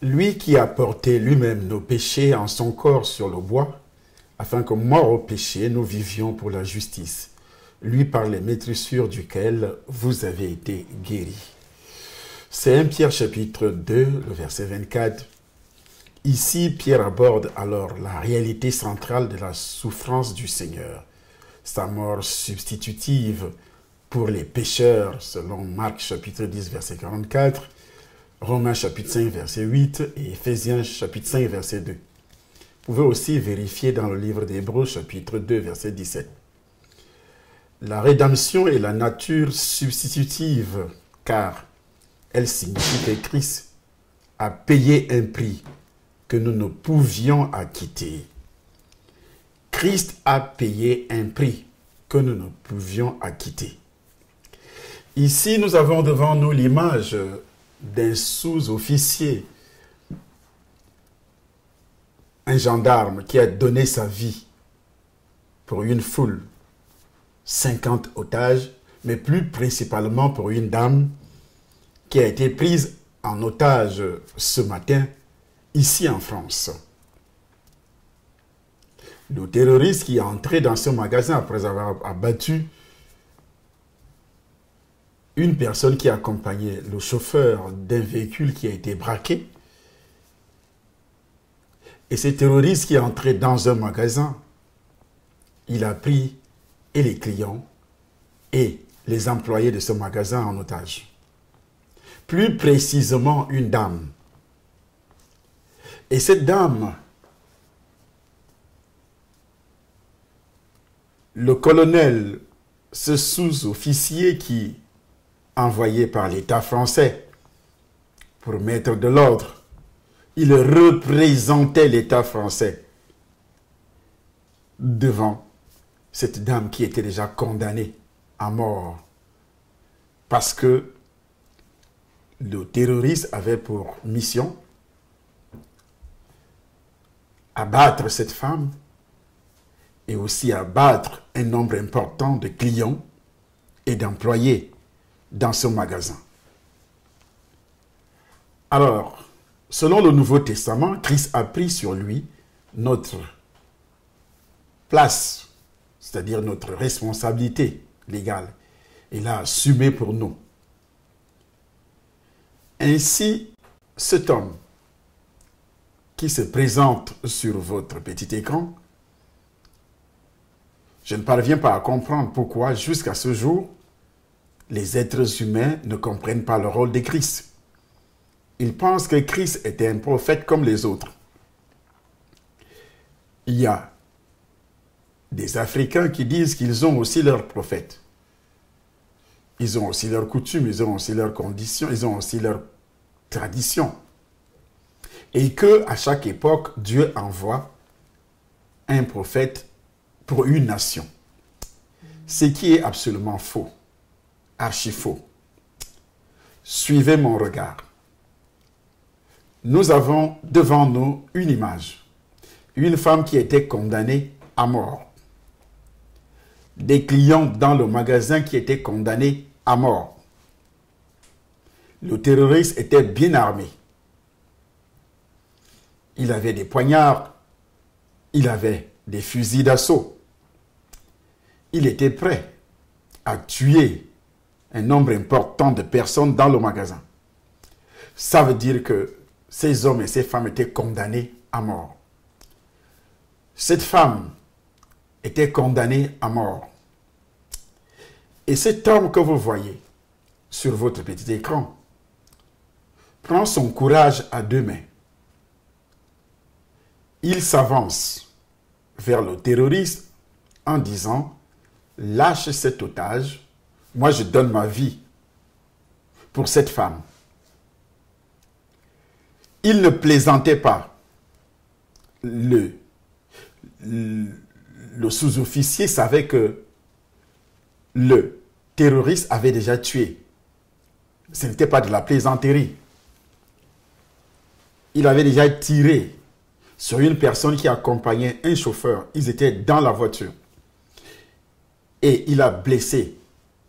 Lui qui a porté lui-même nos péchés en son corps sur le bois, afin que, morts au péché, nous vivions pour la justice. Lui par les maîtrissures duquel vous avez été guéris. C'est 1 Pierre chapitre 2, le verset 24. Ici, Pierre aborde alors la réalité centrale de la souffrance du Seigneur, sa mort substitutive pour les pécheurs, selon Marc chapitre 10, verset 44, Romains chapitre 5, verset 8 et Éphésiens chapitre 5, verset 2. Vous pouvez aussi vérifier dans le livre d'Hébreux chapitre 2, verset 17. La rédemption est la nature substitutive, car elle signifie que Christ a payé un prix que nous ne pouvions acquitter. Christ a payé un prix que nous ne pouvions acquitter. Ici, nous avons devant nous l'image d'un sous-officier, un gendarme qui a donné sa vie pour une foule, 50 otages, mais plus principalement pour une dame qui a été prise en otage ce matin, ici en France. Le terroriste qui est entré dans ce magasin après avoir abattu une personne qui accompagnait le chauffeur d'un véhicule qui a été braqué. Et ce terroriste qui est entré dans un magasin, il a pris et les clients et les employés de ce magasin en otage. Plus précisément, une dame. Et cette dame, le colonel, ce sous-officier qui, envoyé par l'État français pour mettre de l'ordre, il représentait l'État français devant cette dame qui était déjà condamnée à mort parce que le terroriste avait pour mission abattre cette femme et aussi abattre un nombre important de clients et d'employés dans ce magasin. Alors, selon le Nouveau Testament, Christ a pris sur lui notre place, c'est-à-dire notre responsabilité légale. Il l'a assumé pour nous. Ainsi, cet homme qui se présente sur votre petit écran, je ne parviens pas à comprendre pourquoi, jusqu'à ce jour, les êtres humains ne comprennent pas le rôle de Christ. Ils pensent que Christ était un prophète comme les autres. Il y a des Africains qui disent qu'ils ont aussi leurs prophètes. Ils ont aussi leurs coutumes, ils ont aussi leurs conditions, ils ont aussi leurs traditions. Et que à chaque époque, Dieu envoie un prophète pour une nation. Ce qui est absolument faux, archi faux. Suivez mon regard. Nous avons devant nous une image. Une femme qui était condamnée à mort. Des clients dans le magasin qui étaient condamnés à mort. Le terroriste était bien armé. Il avait des poignards, il avait des fusils d'assaut. Il était prêt à tuer un nombre important de personnes dans le magasin. Ça veut dire que ces hommes et ces femmes étaient condamnés à mort. Cette femme était condamnée à mort. Et cet homme que vous voyez sur votre petit écran prend son courage à deux mains. Il s'avance vers le terroriste en disant « Lâche cet otage, moi je donne ma vie pour cette femme. » Il ne plaisantait pas. Le sous-officier savait que le terroriste avait déjà tué. Ce n'était pas de la plaisanterie. Il avait déjà tiré sur une personne qui accompagnait un chauffeur. Ils étaient dans la voiture. Et il a blessé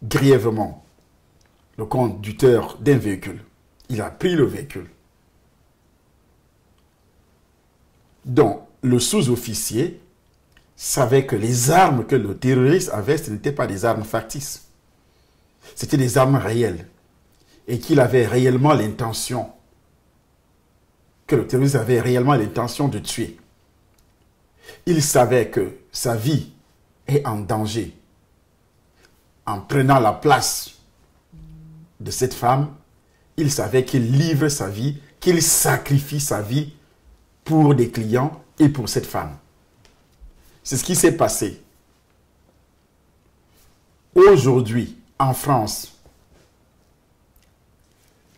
grièvement le conducteur d'un véhicule. Il a pris le véhicule. Donc, le sous-officier savait que les armes que le terroriste avait, ce n'étaient pas des armes factices. C'était des armes réelles. Et qu'il avait réellement l'intention, que le terroriste avait réellement l'intention de tuer. Il savait que sa vie est en danger. En prenant la place de cette femme, il savait qu'il livre sa vie, qu'il sacrifie sa vie pour des clients et pour cette femme. C'est ce qui s'est passé. Aujourd'hui, en France,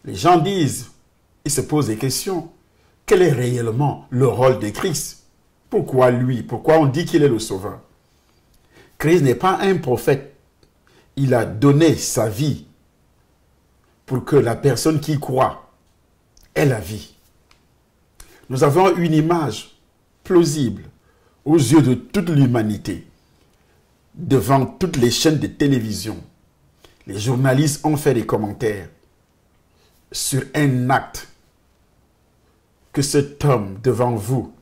les gens disent, ils se posent des questions. Quel est réellement le rôle de Christ? Pourquoi lui? Pourquoi on dit qu'il est le sauveur? Christ n'est pas un prophète. Il a donné sa vie pour que la personne qui croit ait la vie. Nous avons une image plausible aux yeux de toute l'humanité, devant toutes les chaînes de télévision. Les journalistes ont fait des commentaires sur un acte que cet homme devant vous,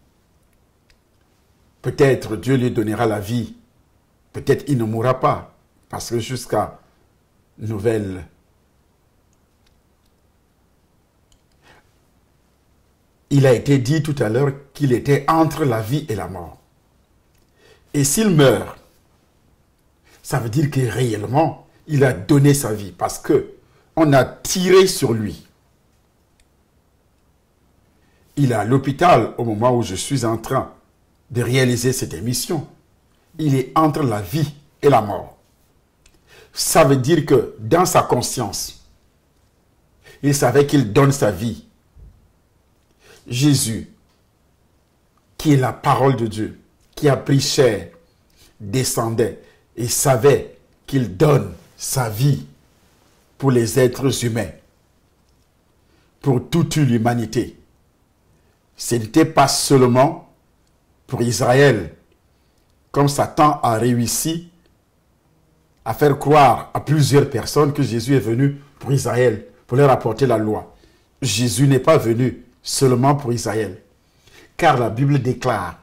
peut-être Dieu lui donnera la vie, peut-être il ne mourra pas, parce que jusqu'à nouvelle, il a été dit tout à l'heure qu'il était entre la vie et la mort. Et s'il meurt, ça veut dire que réellement, il a donné sa vie parce que on a tiré sur lui. Il est à l'hôpital au moment où je suis en train de réaliser cette émission. Il est entre la vie et la mort. Ça veut dire que dans sa conscience, il savait qu'il donne sa vie. Jésus, qui est la parole de Dieu, qui a pris chair, descendait et savait qu'il donne sa vie pour les êtres humains, pour toute l'humanité. Ce n'était pas seulement pour Israël, comme Satan a réussi à faire croire à plusieurs personnes que Jésus est venu pour Israël, pour leur apporter la loi. Jésus n'est pas venu seulement pour Israël, car la Bible déclare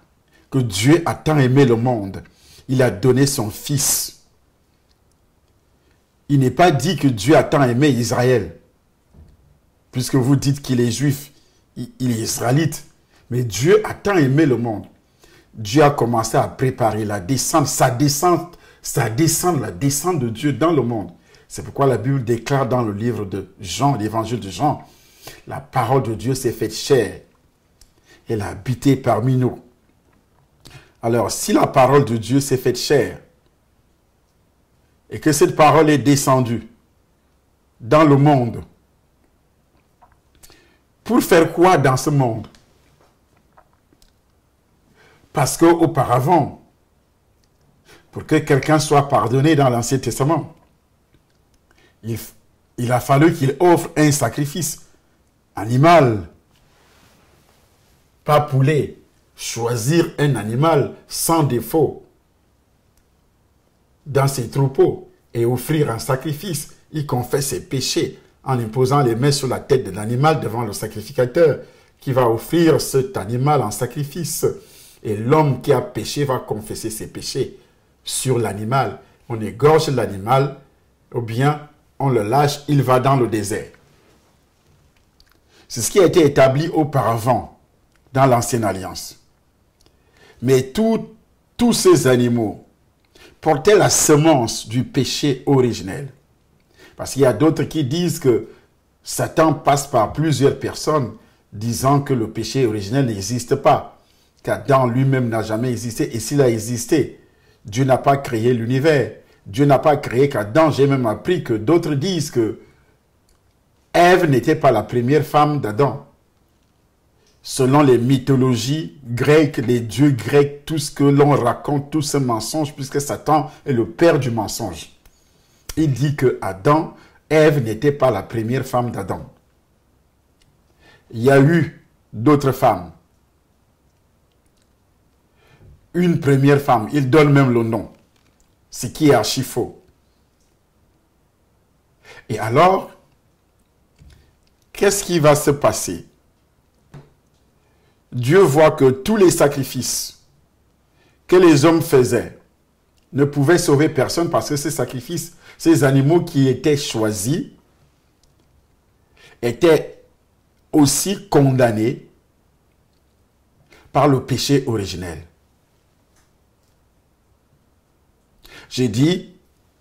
que Dieu a tant aimé le monde, il a donné son Fils. Il n'est pas dit que Dieu a tant aimé Israël, puisque vous dites qu'il est juif, il est israélite, mais Dieu a tant aimé le monde. Dieu a commencé à préparer la descente, la descente de Dieu dans le monde. C'est pourquoi la Bible déclare dans le livre de Jean, l'évangile de Jean, la parole de Dieu s'est faite chair. Elle a habité parmi nous. Alors, si la parole de Dieu s'est faite chair, et que cette parole est descendue dans le monde, pour faire quoi dans ce monde? Parce qu'auparavant, pour que quelqu'un soit pardonné dans l'Ancien Testament, il a fallu qu'il offre un sacrifice animal, pas poulet, choisir un animal sans défaut dans ses troupeaux et offrir un sacrifice. Il confesse ses péchés en imposant les mains sur la tête de l'animal devant le sacrificateur qui va offrir cet animal en sacrifice. Et l'homme qui a péché va confesser ses péchés sur l'animal. On égorge l'animal ou bien on le lâche, il va dans le désert. C'est ce qui a été établi auparavant dans l'Ancienne Alliance. Mais tous ces animaux portaient la semence du péché originel. Parce qu'il y a d'autres qui disent que Satan passe par plusieurs personnes disant que le péché originel n'existe pas. Qu'Adam lui-même n'a jamais existé. Et s'il a existé, Dieu n'a pas créé l'univers. Dieu n'a pas créé qu'Adam. J'ai même appris que d'autres disent que Ève n'était pas la première femme d'Adam. Selon les mythologies grecques, les dieux grecs, tout ce que l'on raconte, tout ce mensonge, puisque Satan est le père du mensonge. Il dit que Ève n'était pas la première femme d'Adam. Il y a eu d'autres femmes. Une première femme, il donne même le nom, ce qui est archi faux. Et alors, qu'est-ce qui va se passer? Dieu voit que tous les sacrifices que les hommes faisaient ne pouvaient sauver personne parce que ces sacrifices, ces animaux qui étaient choisis, étaient aussi condamnés par le péché originel. J'ai dit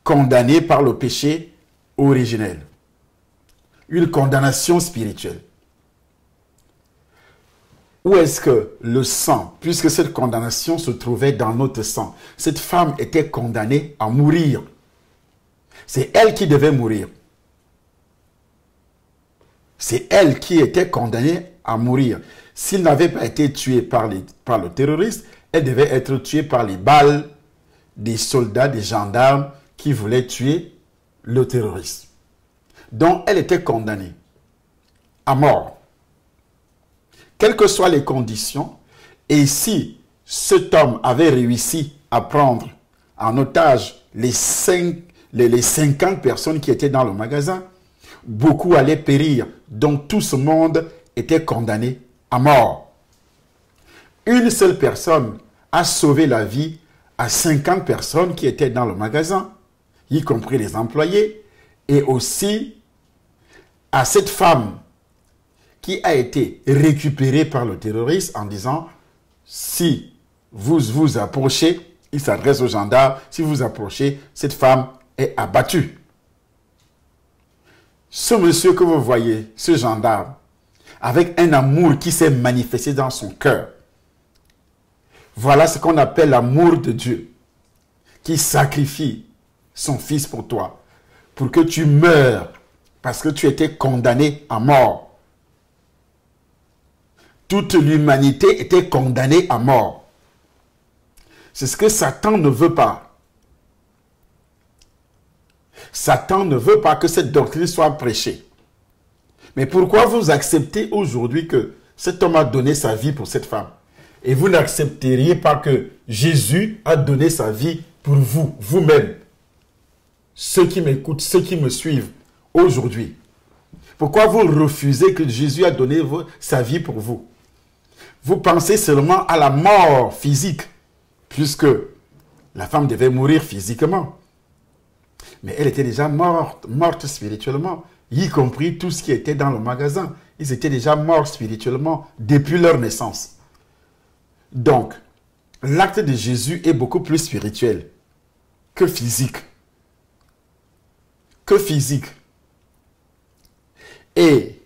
condamnés par le péché originel. Une condamnation spirituelle. Où est-ce que le sang, puisque cette condamnation se trouvait dans notre sang, cette femme était condamnée à mourir. C'est elle qui devait mourir. C'est elle qui était condamnée à mourir. S'il n'avait pas été tué par le terroriste, elle devait être tuée par les balles des soldats, des gendarmes qui voulaient tuer le terroriste. Donc, elle était condamnée à mort. Quelles que soient les conditions, et si cet homme avait réussi à prendre en otage les 50 personnes qui étaient dans le magasin, beaucoup allaient périr, donc tout ce monde était condamné à mort. Une seule personne a sauvé la vie à 50 personnes qui étaient dans le magasin, y compris les employés, et aussi à cette femme qui a été récupérée par le terroriste en disant « Si vous vous approchez, il s'adresse aux gendarmes, si vous approchez, cette femme est abattue. » Ce monsieur que vous voyez, ce gendarme, avec un amour qui s'est manifesté dans son cœur, voilà ce qu'on appelle l'amour de Dieu, qui sacrifie son fils pour toi, pour que tu meurs, parce que tu étais condamné à mort. Toute l'humanité était condamnée à mort. C'est ce que Satan ne veut pas. Satan ne veut pas que cette doctrine soit prêchée. Mais pourquoi vous acceptez aujourd'hui que cet homme a donné sa vie pour cette femme? Et vous n'accepteriez pas que Jésus a donné sa vie pour vous, vous-même. Ceux qui m'écoutent, ceux qui me suivent aujourd'hui. Pourquoi vous refusez que Jésus a donné sa vie pour vous? Vous pensez seulement à la mort physique, puisque la femme devait mourir physiquement. Mais elle était déjà morte spirituellement, y compris tout ce qui était dans le magasin. Ils étaient déjà morts spirituellement depuis leur naissance. Donc, l'acte de Jésus est beaucoup plus spirituel que physique. Que physique. Et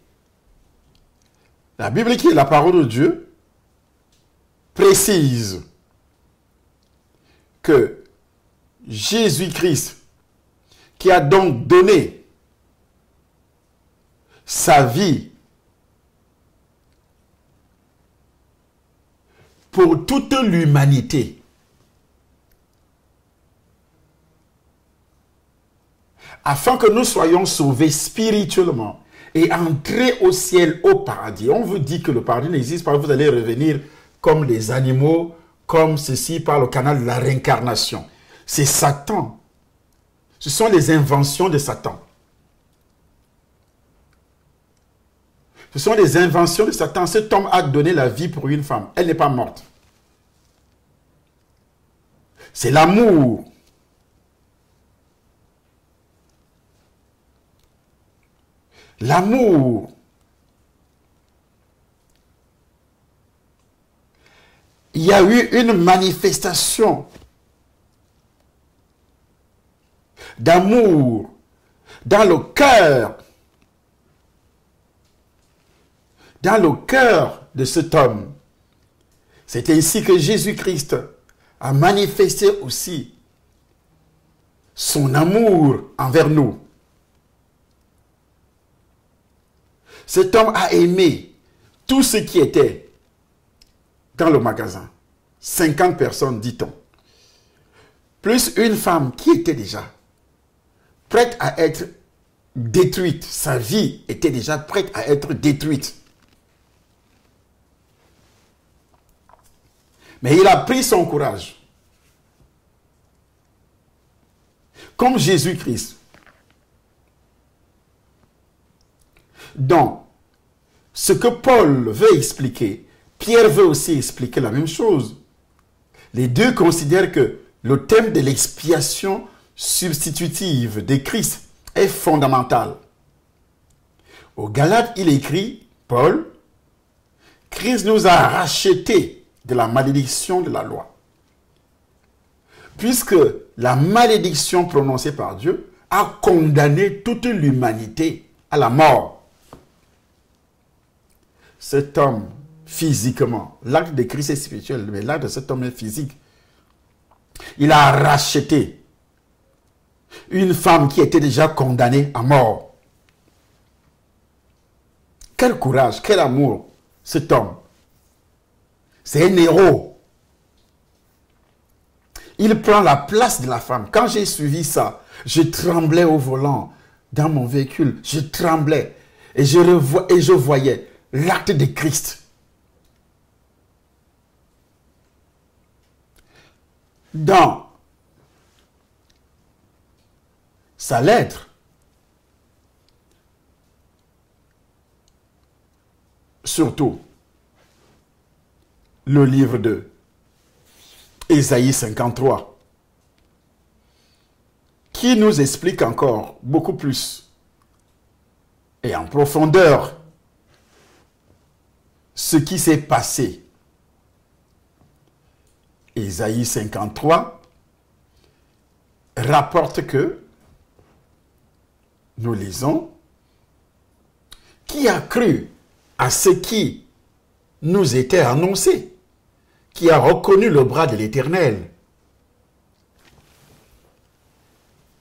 la Bible, qui est la parole de Dieu, précise que Jésus-Christ, qui a donc donné sa vie pour toute l'humanité, afin que nous soyons sauvés spirituellement et entrer au ciel, au paradis. On vous dit que le paradis n'existe pas, vous allez revenir comme les animaux, comme ceci, par le canal de la réincarnation. C'est Satan. Ce sont les inventions de Satan. Ce sont les inventions de Satan. Cet homme a donné la vie pour une femme. Elle n'est pas morte. C'est l'amour. L'amour. Il y a eu une manifestation d'amour dans le cœur de cet homme. C'est ainsi que Jésus-Christ a manifesté aussi son amour envers nous. Cet homme a aimé tout ce qui était dans le magasin. 50 personnes, dit-on. Plus une femme qui était déjà prête à être détruite. Sa vie était déjà prête à être détruite. Mais il a pris son courage. Comme Jésus-Christ. Donc, ce que Paul veut expliquer, Pierre veut aussi expliquer la même chose. Les deux considèrent que le thème de l'expiation substitutive de Christ est fondamental. Aux Galates, il écrit, Paul, « Christ nous a rachetés de la malédiction de la loi. » Puisque la malédiction prononcée par Dieu a condamné toute l'humanité à la mort. Cet homme, physiquement, l'acte de Christ est spirituel, mais l'acte de cet homme est physique. Il a racheté une femme qui était déjà condamnée à mort. Quel courage, quel amour, cet homme. C'est un héros. Il prend la place de la femme. Quand j'ai suivi ça, je tremblais au volant dans mon véhicule. Je tremblais et je voyais l'acte de Christ. Dans sa lettre, surtout le livre de Ésaïe 53, qui nous explique encore beaucoup plus et en profondeur ce qui s'est passé. Ésaïe 53 rapporte que, nous lisons, qui a cru à ce qui nous était annoncé, qui a reconnu le bras de l'Éternel.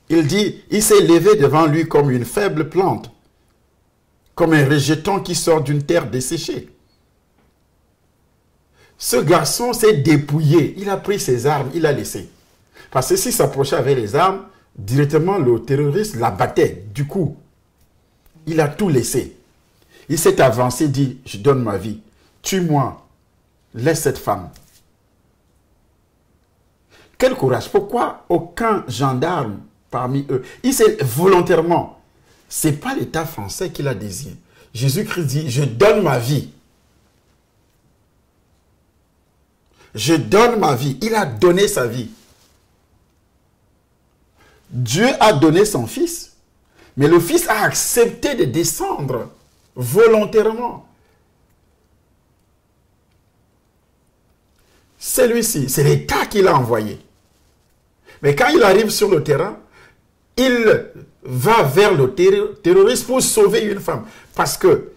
Il dit, il s'est levé devant lui comme une faible plante, comme un rejeton qui sort d'une terre desséchée. Ce garçon s'est dépouillé, il a pris ses armes, il a laissé. Parce que s'il s'approchait avec les armes, directement le terroriste l'abattait. Du coup, il a tout laissé. Il s'est avancé, dit, je donne ma vie, tue-moi, laisse cette femme. Quel courage! Pourquoi aucun gendarme parmi eux? Il s'est volontairement. Ce n'est pas l'État français qui l'a désigné. Jésus-Christ dit, je donne ma vie. Je donne ma vie. Il a donné sa vie. Dieu a donné son fils, mais le fils a accepté de descendre volontairement. Celui-ci, c'est l'État qui l'a envoyé. Mais quand il arrive sur le terrain, il va vers le terroriste pour sauver une femme. Parce que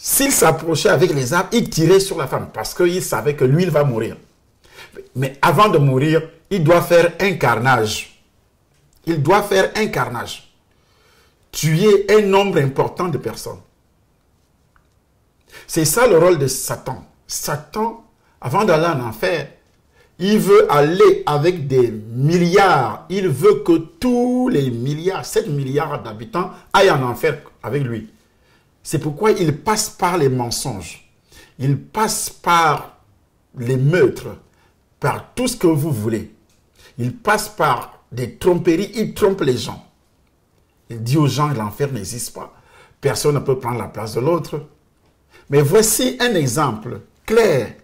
s'il s'approchait avec les armes, il tirait sur la femme. Parce qu'il savait que lui, il va mourir. Mais avant de mourir, il doit faire un carnage. Il doit faire un carnage. Tuer un nombre important de personnes. C'est ça le rôle de Satan. Satan, avant d'aller en enfer, il veut aller avec des milliards. Il veut que tous les milliards, 7 milliards d'habitants aillent en enfer avec lui. C'est pourquoi il passe par les mensonges. Il passe par les meurtres, par tout ce que vous voulez. Il passe par des tromperies. Il trompe les gens. Il dit aux gens que l'enfer n'existe pas. Personne ne peut prendre la place de l'autre. Mais voici un exemple clair.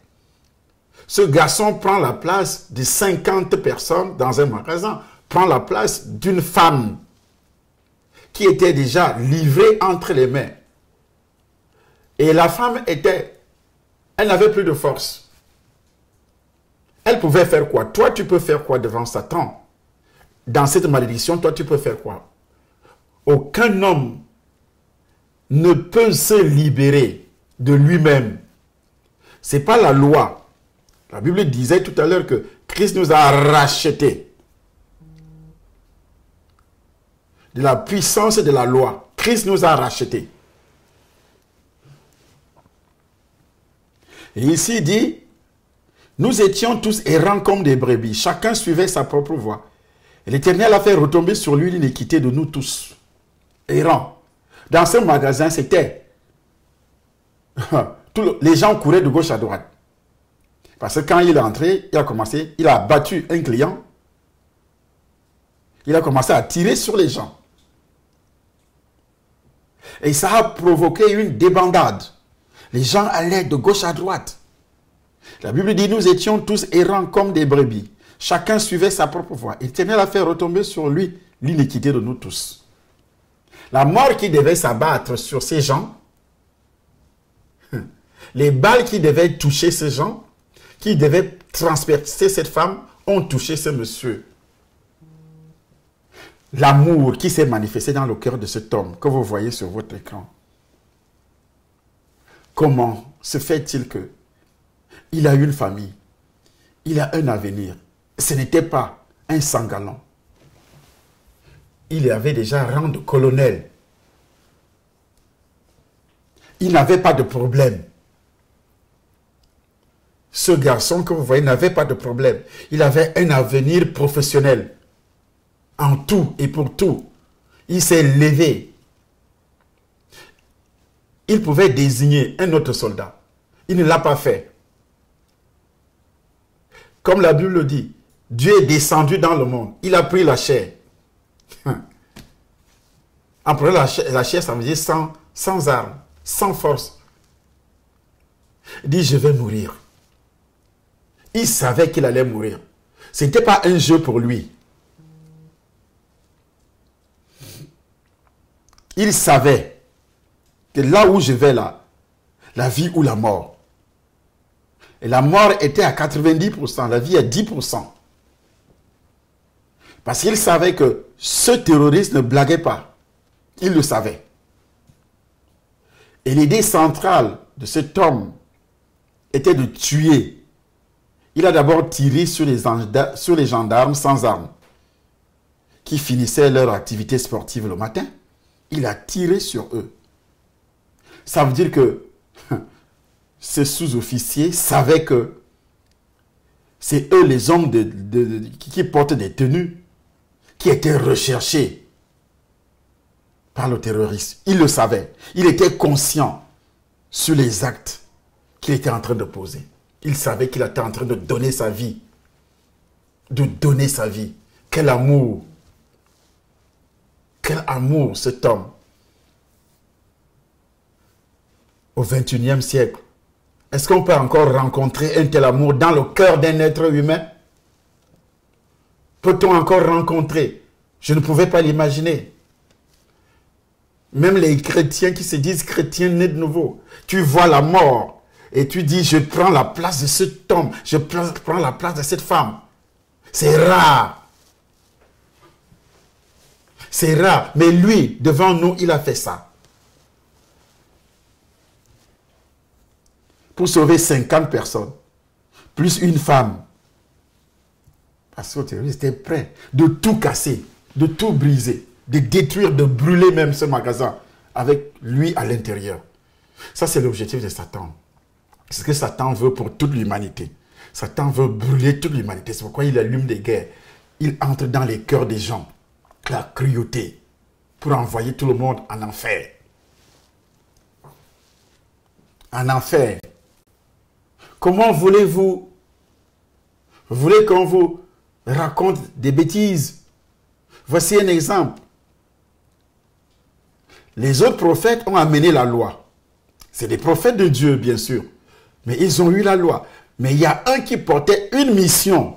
Ce garçon prend la place de 50 personnes dans un magasin, prend la place d'une femme qui était déjà livrée entre les mains. Et la femme elle n'avait plus de force. Elle pouvait faire quoi? Toi, tu peux faire quoi devant Satan? Dans cette malédiction, toi, tu peux faire quoi? Aucun homme ne peut se libérer de lui-même. Ce n'est pas la loi. La Bible disait tout à l'heure que Christ nous a rachetés de la puissance de la loi. Christ nous a rachetés. Et ici il dit, nous étions tous errants comme des brebis. Chacun suivait sa propre voie. Et l'Éternel a fait retomber sur lui l'iniquité de nous tous. Errants. Dans ce magasin, c'était... les gens couraient de gauche à droite. Parce que quand il est entré, il a battu un client. Il a commencé à tirer sur les gens. Et ça a provoqué une débandade. Les gens allaient de gauche à droite. La Bible dit, nous étions tous errants comme des brebis. Chacun suivait sa propre voie. Il tenait à faire retomber sur lui l'iniquité de nous tous. La mort qui devait s'abattre sur ces gens, les balles qui devaient toucher ces gens, qui devaient transpercer cette femme, ont touché ce monsieur. L'amour qui s'est manifesté dans le cœur de cet homme que vous voyez sur votre écran. Comment se fait-il que il a une famille, il a un avenir. Ce n'était pas un sans-galon. Il avait déjà rang de colonel. Il n'avait pas de problème. Ce garçon que vous voyez n'avait pas de problème. Il avait un avenir professionnel. En tout et pour tout. Il s'est levé. Il pouvait désigner un autre soldat. Il ne l'a pas fait. Comme la Bible le dit, Dieu est descendu dans le monde. Il a pris la chair. En prenant la chair, ça veut dire sans armes, sans force. Il dit, je vais mourir. Il savait qu'il allait mourir. Ce n'était pas un jeu pour lui. Il savait que là où je vais là, la vie ou la mort. Et la mort était à 90%, la vie à 10%. Parce qu'il savait que ce terroriste ne blaguait pas. Il le savait. Et l'idée centrale de cet homme était de tuer. Il a d'abord tiré sur les gendarmes sans armes qui finissaient leur activité sportive le matin. Il a tiré sur eux. Ça veut dire que ces sous-officiers savaient que c'est eux les hommes qui portent des tenues qui étaient recherchés par le terroriste. Il le savait. Il était conscient sur les actes qu'il était en train de poser. Il savait qu'il était en train de donner sa vie. De donner sa vie. Quel amour! Quel amour cet homme! Au XXIe siècle, est-ce qu'on peut encore rencontrer un tel amour dans le cœur d'un être humain? Peut-on encore rencontrer? Je ne pouvais pas l'imaginer. Même les chrétiens qui se disent chrétiens nés de nouveau, tu vois la mort et tu dis, je prends la place de cet homme, je prends la place de cette femme. C'est rare. C'est rare. Mais lui, devant nous, il a fait ça. Pour sauver 50 personnes, plus une femme. Parce que le terroriste était prêt de tout casser, de tout briser, de détruire, de brûler même ce magasin avec lui à l'intérieur. Ça, c'est l'objectif de Satan. C'est ce que Satan veut pour toute l'humanité. Satan veut brûler toute l'humanité. C'est pourquoi il allume des guerres. Il entre dans les cœurs des gens. La cruauté. Pour envoyer tout le monde en enfer. En enfer. Comment voulez-vous? Vous voulez qu'on vous raconte des bêtises? Voici un exemple. Les autres prophètes ont amené la loi. C'est des prophètes de Dieu, bien sûr. Mais ils ont eu la loi. Mais il y a un qui portait une mission.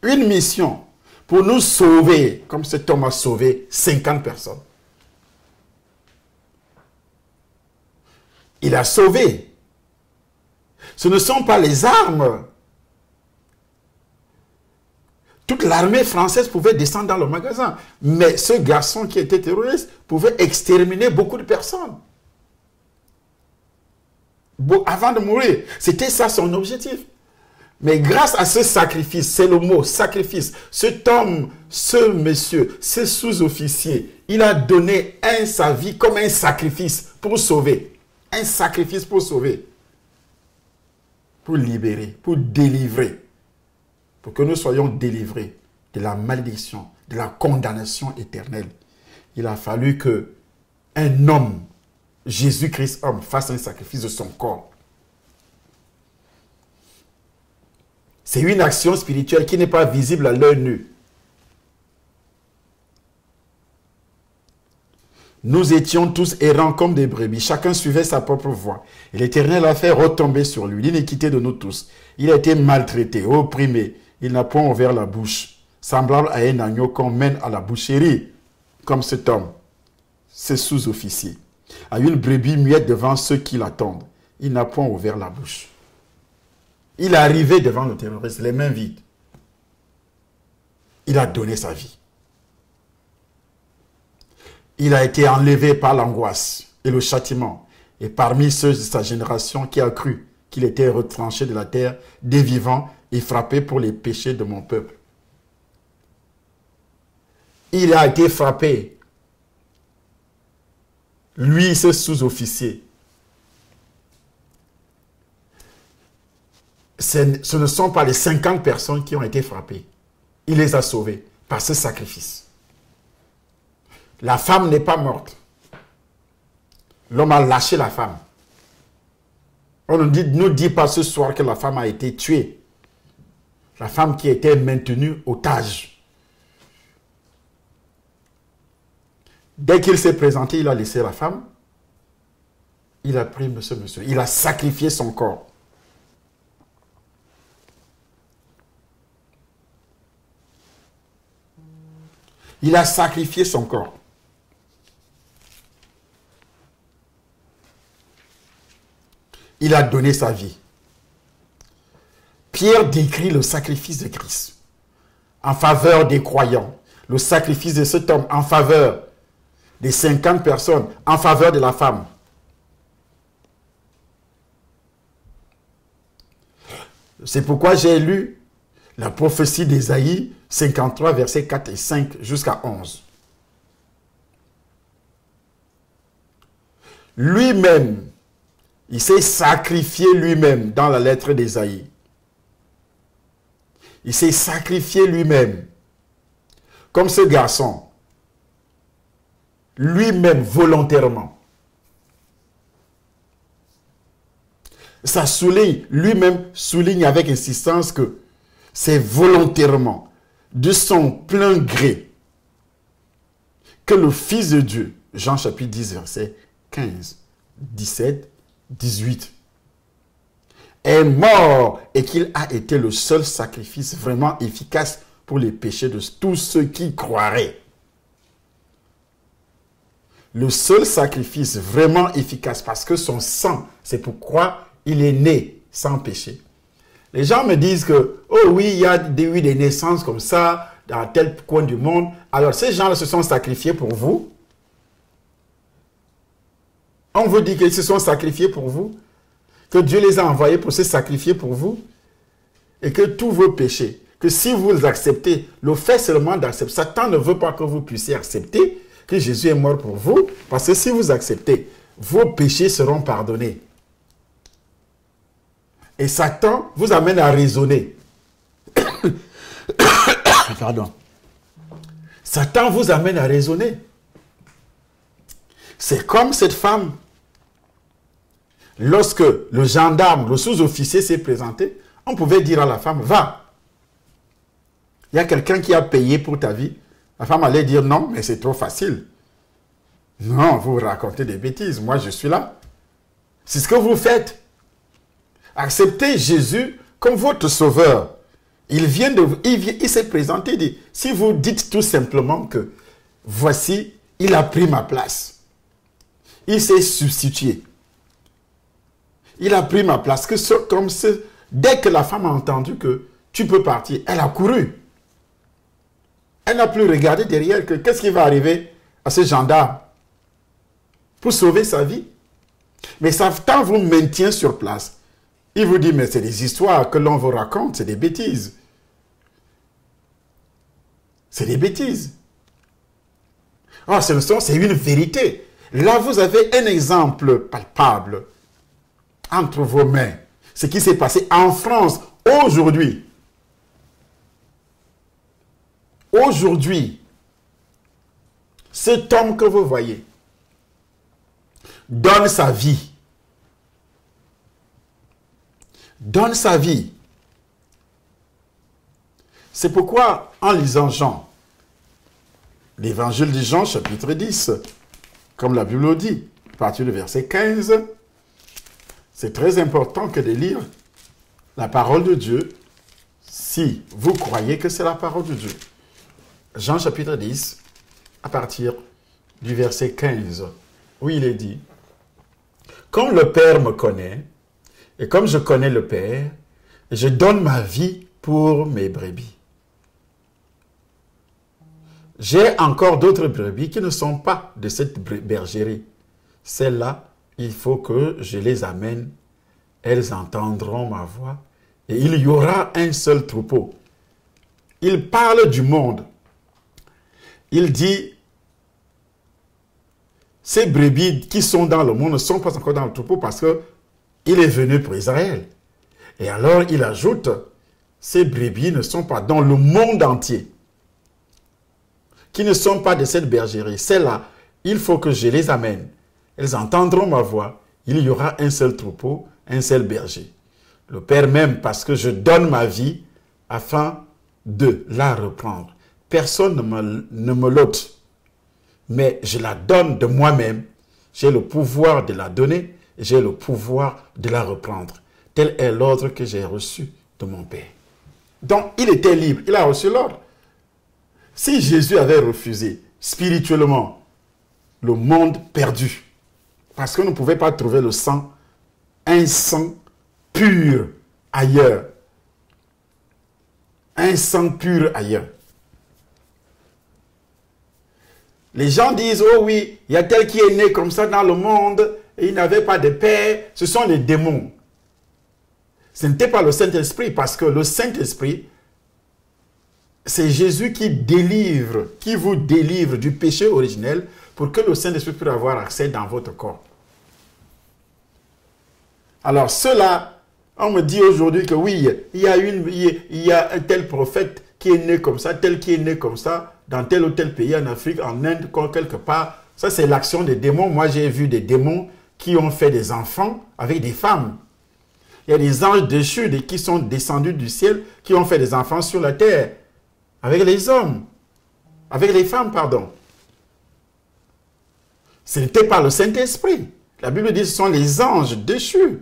Une mission pour nous sauver, comme cet homme a sauvé 50 personnes. Il a sauvé. Ce ne sont pas les armes. Toute l'armée française pouvait descendre dans le magasin. Mais ce garçon qui était terroriste pouvait exterminer beaucoup de personnes. Avant de mourir. C'était ça son objectif. Mais grâce à ce sacrifice, c'est le mot, sacrifice, cet homme, ce monsieur, ce sous-officier, il a donné sa vie comme un sacrifice pour sauver. Un sacrifice pour sauver. Pour libérer, pour délivrer. Pour que nous soyons délivrés de la malédiction, de la condamnation éternelle. Il a fallu que un homme, Jésus-Christ homme, fasse un sacrifice de son corps. C'est une action spirituelle qui n'est pas visible à l'œil nu. Nous étions tous errants comme des brebis. Chacun suivait sa propre voie. Et l'Éternel a fait retomber sur lui l'iniquité de nous tous. Il a été maltraité, opprimé. Il n'a point ouvert la bouche. Semblable à un agneau qu'on mène à la boucherie. Comme cet homme, ce sous-officier, a une brebis muette devant ceux qui l'attendent. Il n'a point ouvert la bouche. Il est arrivé devant le terroriste, les mains vides. Il a donné sa vie. Il a été enlevé par l'angoisse et le châtiment. Et parmi ceux de sa génération qui a cru qu'il était retranché de la terre des vivants et frappé pour les péchés de mon peuple. Il a été frappé. Lui, ce sous-officier. Ce ne sont pas les 50 personnes qui ont été frappées. Il les a sauvées par ce sacrifice. La femme n'est pas morte. L'homme a lâché la femme. On ne nous dit pas ce soir que la femme a été tuée. La femme qui était maintenue otage. Dès qu'il s'est présenté, il a laissé la femme. Il a pris ce monsieur. Il a sacrifié son corps. Il a sacrifié son corps. Il a donné sa vie. Pierre décrit le sacrifice de Christ en faveur des croyants. Le sacrifice de cet homme en faveur des 50 personnes, en faveur de la femme. C'est pourquoi j'ai lu la prophétie d'Ésaïe 53, versets 4 et 5 jusqu'à 11. Lui-même, il s'est sacrifié lui-même dans la lettre d'Ésaïe. Il s'est sacrifié lui-même. Comme ce garçon. Lui-même, volontairement. Ça souligne, lui-même souligne avec insistance que c'est volontairement, de son plein gré, que le Fils de Dieu, Jean chapitre 10, verset 15, 17, 18, est mort et qu'il a été le seul sacrifice vraiment efficace pour les péchés de tous ceux qui croiraient. Le seul sacrifice vraiment efficace parce que son sang, c'est pourquoi il est né sans péché. Les gens me disent que, oh oui, il y a eu des naissances comme ça dans tel coin du monde. Alors ces gens-là se sont sacrifiés pour vous. On vous dit qu'ils se sont sacrifiés pour vous. Que Dieu les a envoyés pour se sacrifier pour vous. Et que tous vos péchés, que si vous les acceptez, le fait seulement d'accepter, Satan ne veut pas que vous puissiez accepter que Jésus est mort pour vous. Parce que si vous acceptez, vos péchés seront pardonnés. Et Satan vous amène à raisonner. Pardon. Satan vous amène à raisonner. C'est comme cette femme. Lorsque le gendarme, le sous-officier s'est présenté, on pouvait dire à la femme, va. Il y a quelqu'un qui a payé pour ta vie. La femme allait dire, non, mais c'est trop facile. Non, vous racontez des bêtises. Moi, je suis là. C'est ce que vous faites. Acceptez Jésus comme votre sauveur. Il s'est présenté, il dit, si vous dites tout simplement que voici, il a pris ma place. Il s'est substitué. Il a pris ma place. Dès que la femme a entendu que tu peux partir, elle a couru. Elle n'a plus regardé derrière que qu'est-ce qui va arriver à ce gendarme pour sauver sa vie. Mais Satan vous maintient sur place. Il vous dit, mais c'est des histoires que l'on vous raconte, c'est des bêtises. C'est des bêtises. Oh, c'est une vérité. Là, vous avez un exemple palpable entre vos mains. Ce qui s'est passé en France aujourd'hui. Aujourd'hui, cet homme que vous voyez donne sa vie. Donne sa vie. C'est pourquoi, en lisant Jean, l'évangile de Jean, chapitre 10, comme la Bible le dit, à partir du verset 15, c'est très important que de lire la parole de Dieu si vous croyez que c'est la parole de Dieu. Jean chapitre 10, à partir du verset 15, où il est dit, « Comme le Père me connaît, et comme je connais le Père, je donne ma vie pour mes brebis. J'ai encore d'autres brebis qui ne sont pas de cette bergerie. Celles-là, il faut que je les amène. Elles entendront ma voix et il y aura un seul troupeau. » Il parle du monde. Il dit, ces brebis qui sont dans le monde ne sont pas encore dans le troupeau parce qu'il est venu pour Israël. Et alors il ajoute, ces brebis ne sont pas dans le monde entier, qui ne sont pas de cette bergerie. Celles-là, il faut que je les amène. Elles entendront ma voix. Il y aura un seul troupeau, un seul berger. Le Père m'aime parce que je donne ma vie afin de la reprendre. Personne ne me l'ôte, mais je la donne de moi-même. J'ai le pouvoir de la donner et j'ai le pouvoir de la reprendre. Tel est l'ordre que j'ai reçu de mon Père. Donc, il était libre. Il a reçu l'ordre. Si Jésus avait refusé spirituellement le monde perdu, parce qu'on ne pouvait pas trouver le sang, un sang pur ailleurs. Un sang pur ailleurs. Les gens disent, oh oui, il y a tel qui est né comme ça dans le monde et il n'avait pas de père. Ce sont les démons. Ce n'était pas le Saint-Esprit parce que le Saint-Esprit, c'est Jésus qui délivre, qui vous délivre du péché originel pour que le Saint-Esprit puisse avoir accès dans votre corps. Alors cela, on me dit aujourd'hui que oui, il y a un tel prophète qui est né comme ça, tel qui est né comme ça, dans tel ou tel pays, en Afrique, en Inde, quelque part. Ça, c'est l'action des démons. Moi, j'ai vu des démons qui ont fait des enfants avec des femmes. Il y a des anges déchus qui sont descendus du ciel, qui ont fait des enfants sur la terre, avec les hommes, avec les femmes, pardon. Ce n'était pas le Saint-Esprit. La Bible dit que ce sont les anges déchus.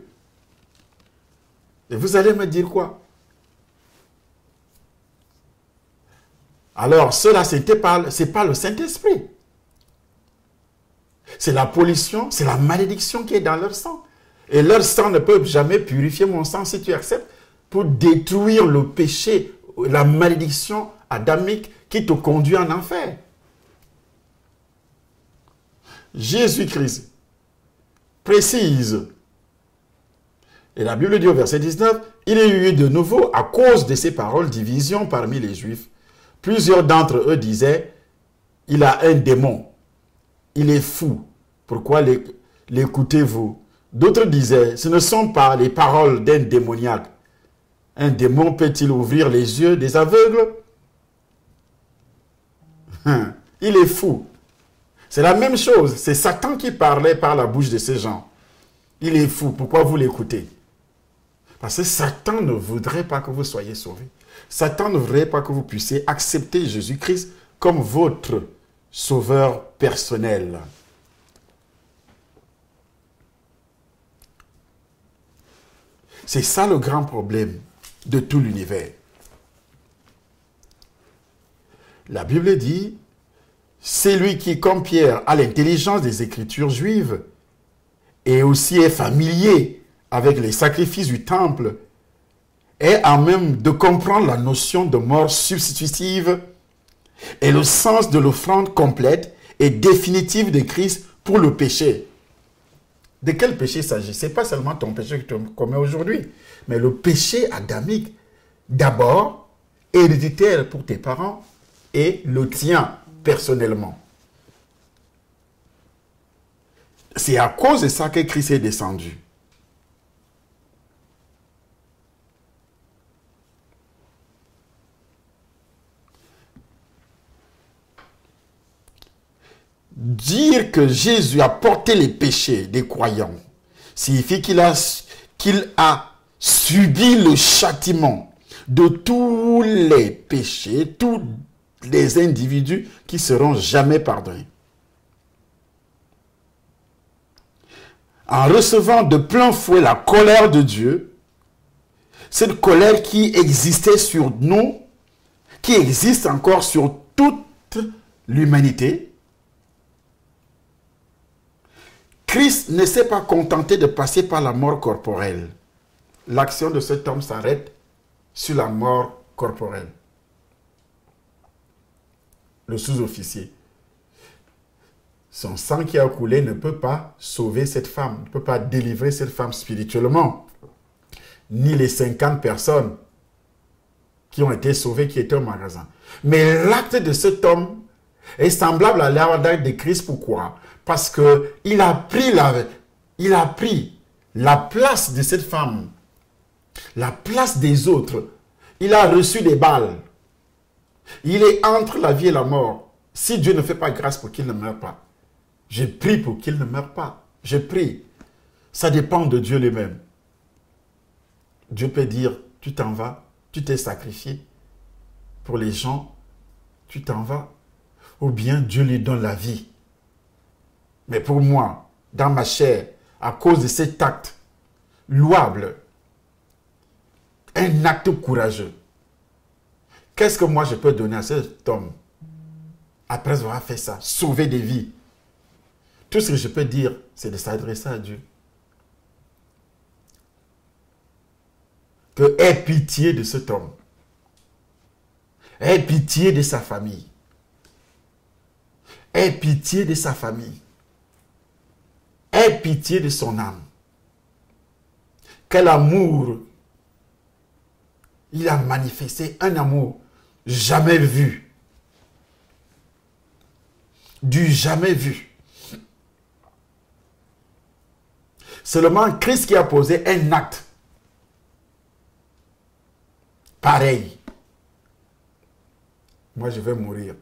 Et vous allez me dire quoi? Alors, cela, ce n'est pas le Saint-Esprit. C'est la pollution, c'est la malédiction qui est dans leur sang. Et leur sang ne peut jamais purifier mon sang si tu acceptes pour détruire le péché, la malédiction adamique qui te conduit en enfer. Jésus-Christ précise, et la Bible dit au verset 19, « Il y a eu de nouveau, à cause de ces paroles, division parmi les Juifs. Plusieurs d'entre eux disaient, il a un démon, il est fou, pourquoi l'écoutez-vous? D'autres disaient, ce ne sont pas les paroles d'un démoniaque. Un démon peut-il ouvrir les yeux des aveugles? Il est fou. C'est la même chose, c'est Satan qui parlait par la bouche de ces gens. Il est fou, pourquoi vous l'écoutez? Parce que Satan ne voudrait pas que vous soyez sauvés. Satan ne voudrait pas que vous puissiez accepter Jésus-Christ comme votre sauveur personnel. C'est ça le grand problème de tout l'univers. La Bible dit, c'est lui qui, comme Pierre, a l'intelligence des Écritures juives et aussi est familier avec les sacrifices du temple, est à même de comprendre la notion de mort substitutive et le sens de l'offrande complète et définitive de Christ pour le péché. De quel péché s'agit-il? Ce n'est pas seulement ton péché que tu commets aujourd'hui, mais le péché adamique, d'abord, héréditaire pour tes parents et le tien personnellement. C'est à cause de ça que Christ est descendu. Dire que Jésus a porté les péchés des croyants signifie qu'il a subi le châtiment de tous les péchés, tous les individus qui ne seront jamais pardonnés. en recevant de plein fouet la colère de Dieu, cette colère qui existait sur nous, qui existe encore sur toute l'humanité, Christ ne s'est pas contenté de passer par la mort corporelle. L'action de cet homme s'arrête sur la mort corporelle. Le sous-officier. Son sang qui a coulé ne peut pas sauver cette femme, ne peut pas délivrer cette femme spirituellement. Ni les 50 personnes qui ont été sauvées, qui étaient au magasin. Mais l'acte de cet homme est semblable à l'acte de Christ. Pourquoi? Parce qu'il a pris la place de cette femme, la place des autres. Il a reçu des balles. Il est entre la vie et la mort. Si Dieu ne fait pas grâce pour qu'il ne meure pas, je prie pour qu'il ne meure pas. Je prie. Ça dépend de Dieu lui-même. Dieu peut dire, tu t'en vas, tu t'es sacrifié pour les gens, tu t'en vas. Ou bien Dieu lui donne la vie. Mais pour moi, dans ma chair, à cause de cet acte louable, un acte courageux, qu'est-ce que moi je peux donner à cet homme après avoir fait ça, sauver des vies? Tout ce que je peux dire, c'est de s'adresser à Dieu. Que aie pitié de cet homme. Aie pitié de sa famille. Aie pitié de sa famille. Aie pitié de son âme. Quel amour il a manifesté, un amour jamais vu. Du jamais vu. Seulement Christ qui a posé un acte pareil. Moi, je vais mourir.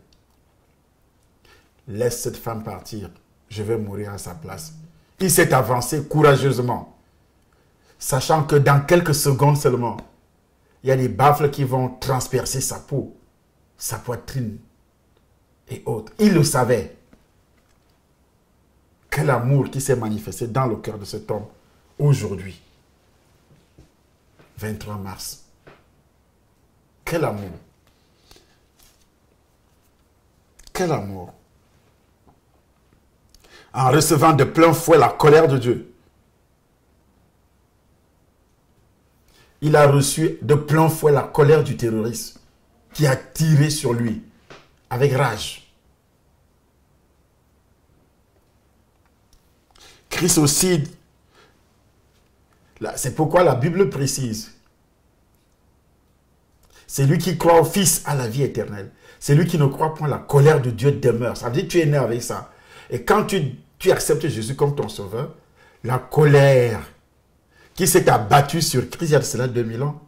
Laisse cette femme partir. Je vais mourir à sa place. Il s'est avancé courageusement, sachant que dans quelques secondes seulement, il y a des baffles qui vont transpercer sa peau, sa poitrine et autres. Il le savait. Quel amour qui s'est manifesté dans le cœur de cet homme aujourd'hui, 23 mars. Quel amour. Quel amour. En recevant de plein fouet la colère de Dieu, il a reçu de plein fouet la colère du terroriste qui a tiré sur lui avec rage. Christ aussi, c'est pourquoi la Bible précise, c'est lui qui croit au Fils à la vie éternelle. C'est lui qui ne croit point, la colère de Dieu demeure. Ça veut dire que tu es né avec ça. Et quand tu acceptes Jésus comme ton sauveur, la colère qui s'est abattue sur Christ il y a de cela 2000 ans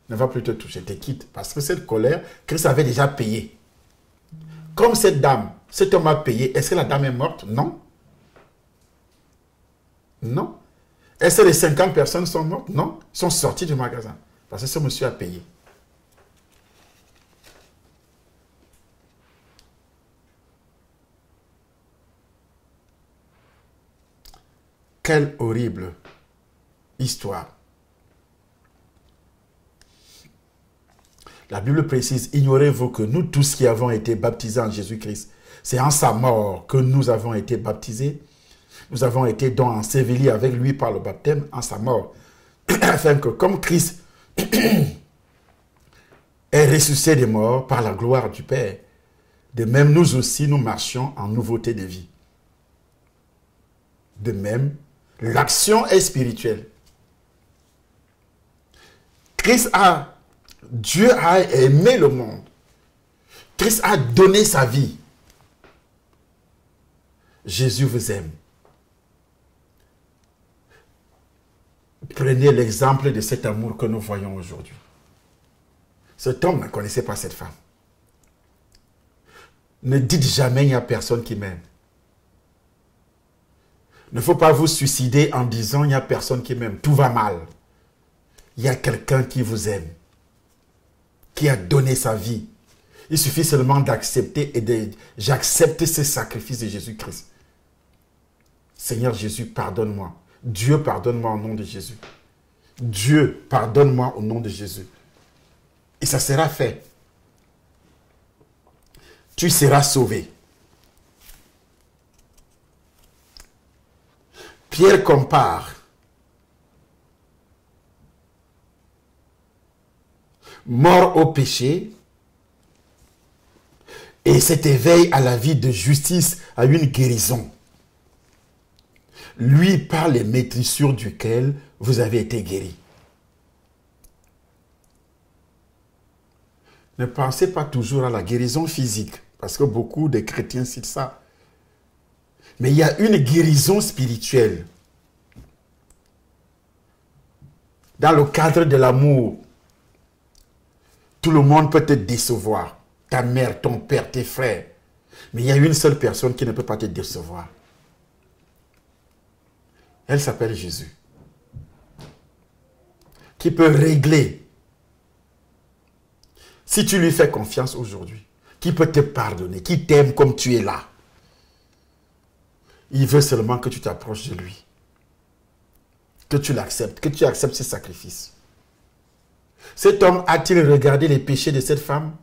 ne va plus te toucher, te quitte. Parce que cette colère, Christ avait déjà payé. Comme cette dame, cet homme a payé, est-ce que la dame est morte? Non. Non. Est-ce que les 50 personnes sont mortes? Non. Ils sont sortis du magasin. Parce que ce monsieur a payé. Quelle horrible histoire. La Bible précise, ignorez-vous que nous tous qui avons été baptisés en Jésus-Christ, c'est en sa mort que nous avons été baptisés. Nous avons été donc ensevelis avec lui par le baptême en sa mort. Afin que comme Christ est ressuscité des morts par la gloire du Père, de même nous aussi nous marchions en nouveauté de vie. De même, l'action est spirituelle. Dieu a aimé le monde. Christ a donné sa vie. Jésus vous aime. Prenez l'exemple de cet amour que nous voyons aujourd'hui. Cet homme ne connaissait pas cette femme. Ne dites jamais il n'y a personne qui m'aime. Il ne faut pas vous suicider en disant il n'y a personne qui m'aime. Tout va mal. Il y a quelqu'un qui vous aime, qui a donné sa vie. Il suffit seulement d'accepter et j'accepte ce sacrifice de Jésus-Christ. Seigneur Jésus, pardonne-moi. Dieu, pardonne-moi au nom de Jésus. Dieu, pardonne-moi au nom de Jésus. Et ça sera fait. Tu seras sauvé. Pierre compare mort au péché et cet éveil à la vie de justice, à une guérison. Lui par les maîtrissures duquel vous avez été guéris. Ne pensez pas toujours à la guérison physique, parce que beaucoup de chrétiens citent ça. Mais il y a une guérison spirituelle. Dans le cadre de l'amour, tout le monde peut te décevoir. Ta mère, ton père, tes frères. Mais il y a une seule personne qui ne peut pas te décevoir. Elle s'appelle Jésus. Qui peut régler. Si tu lui fais confiance aujourd'hui, qui peut te pardonner, qui t'aime comme tu es là. Il veut seulement que tu t'approches de lui. Que tu l'acceptes, que tu acceptes ses sacrifices. Cet homme a-t-il regardé les péchés de cette femme?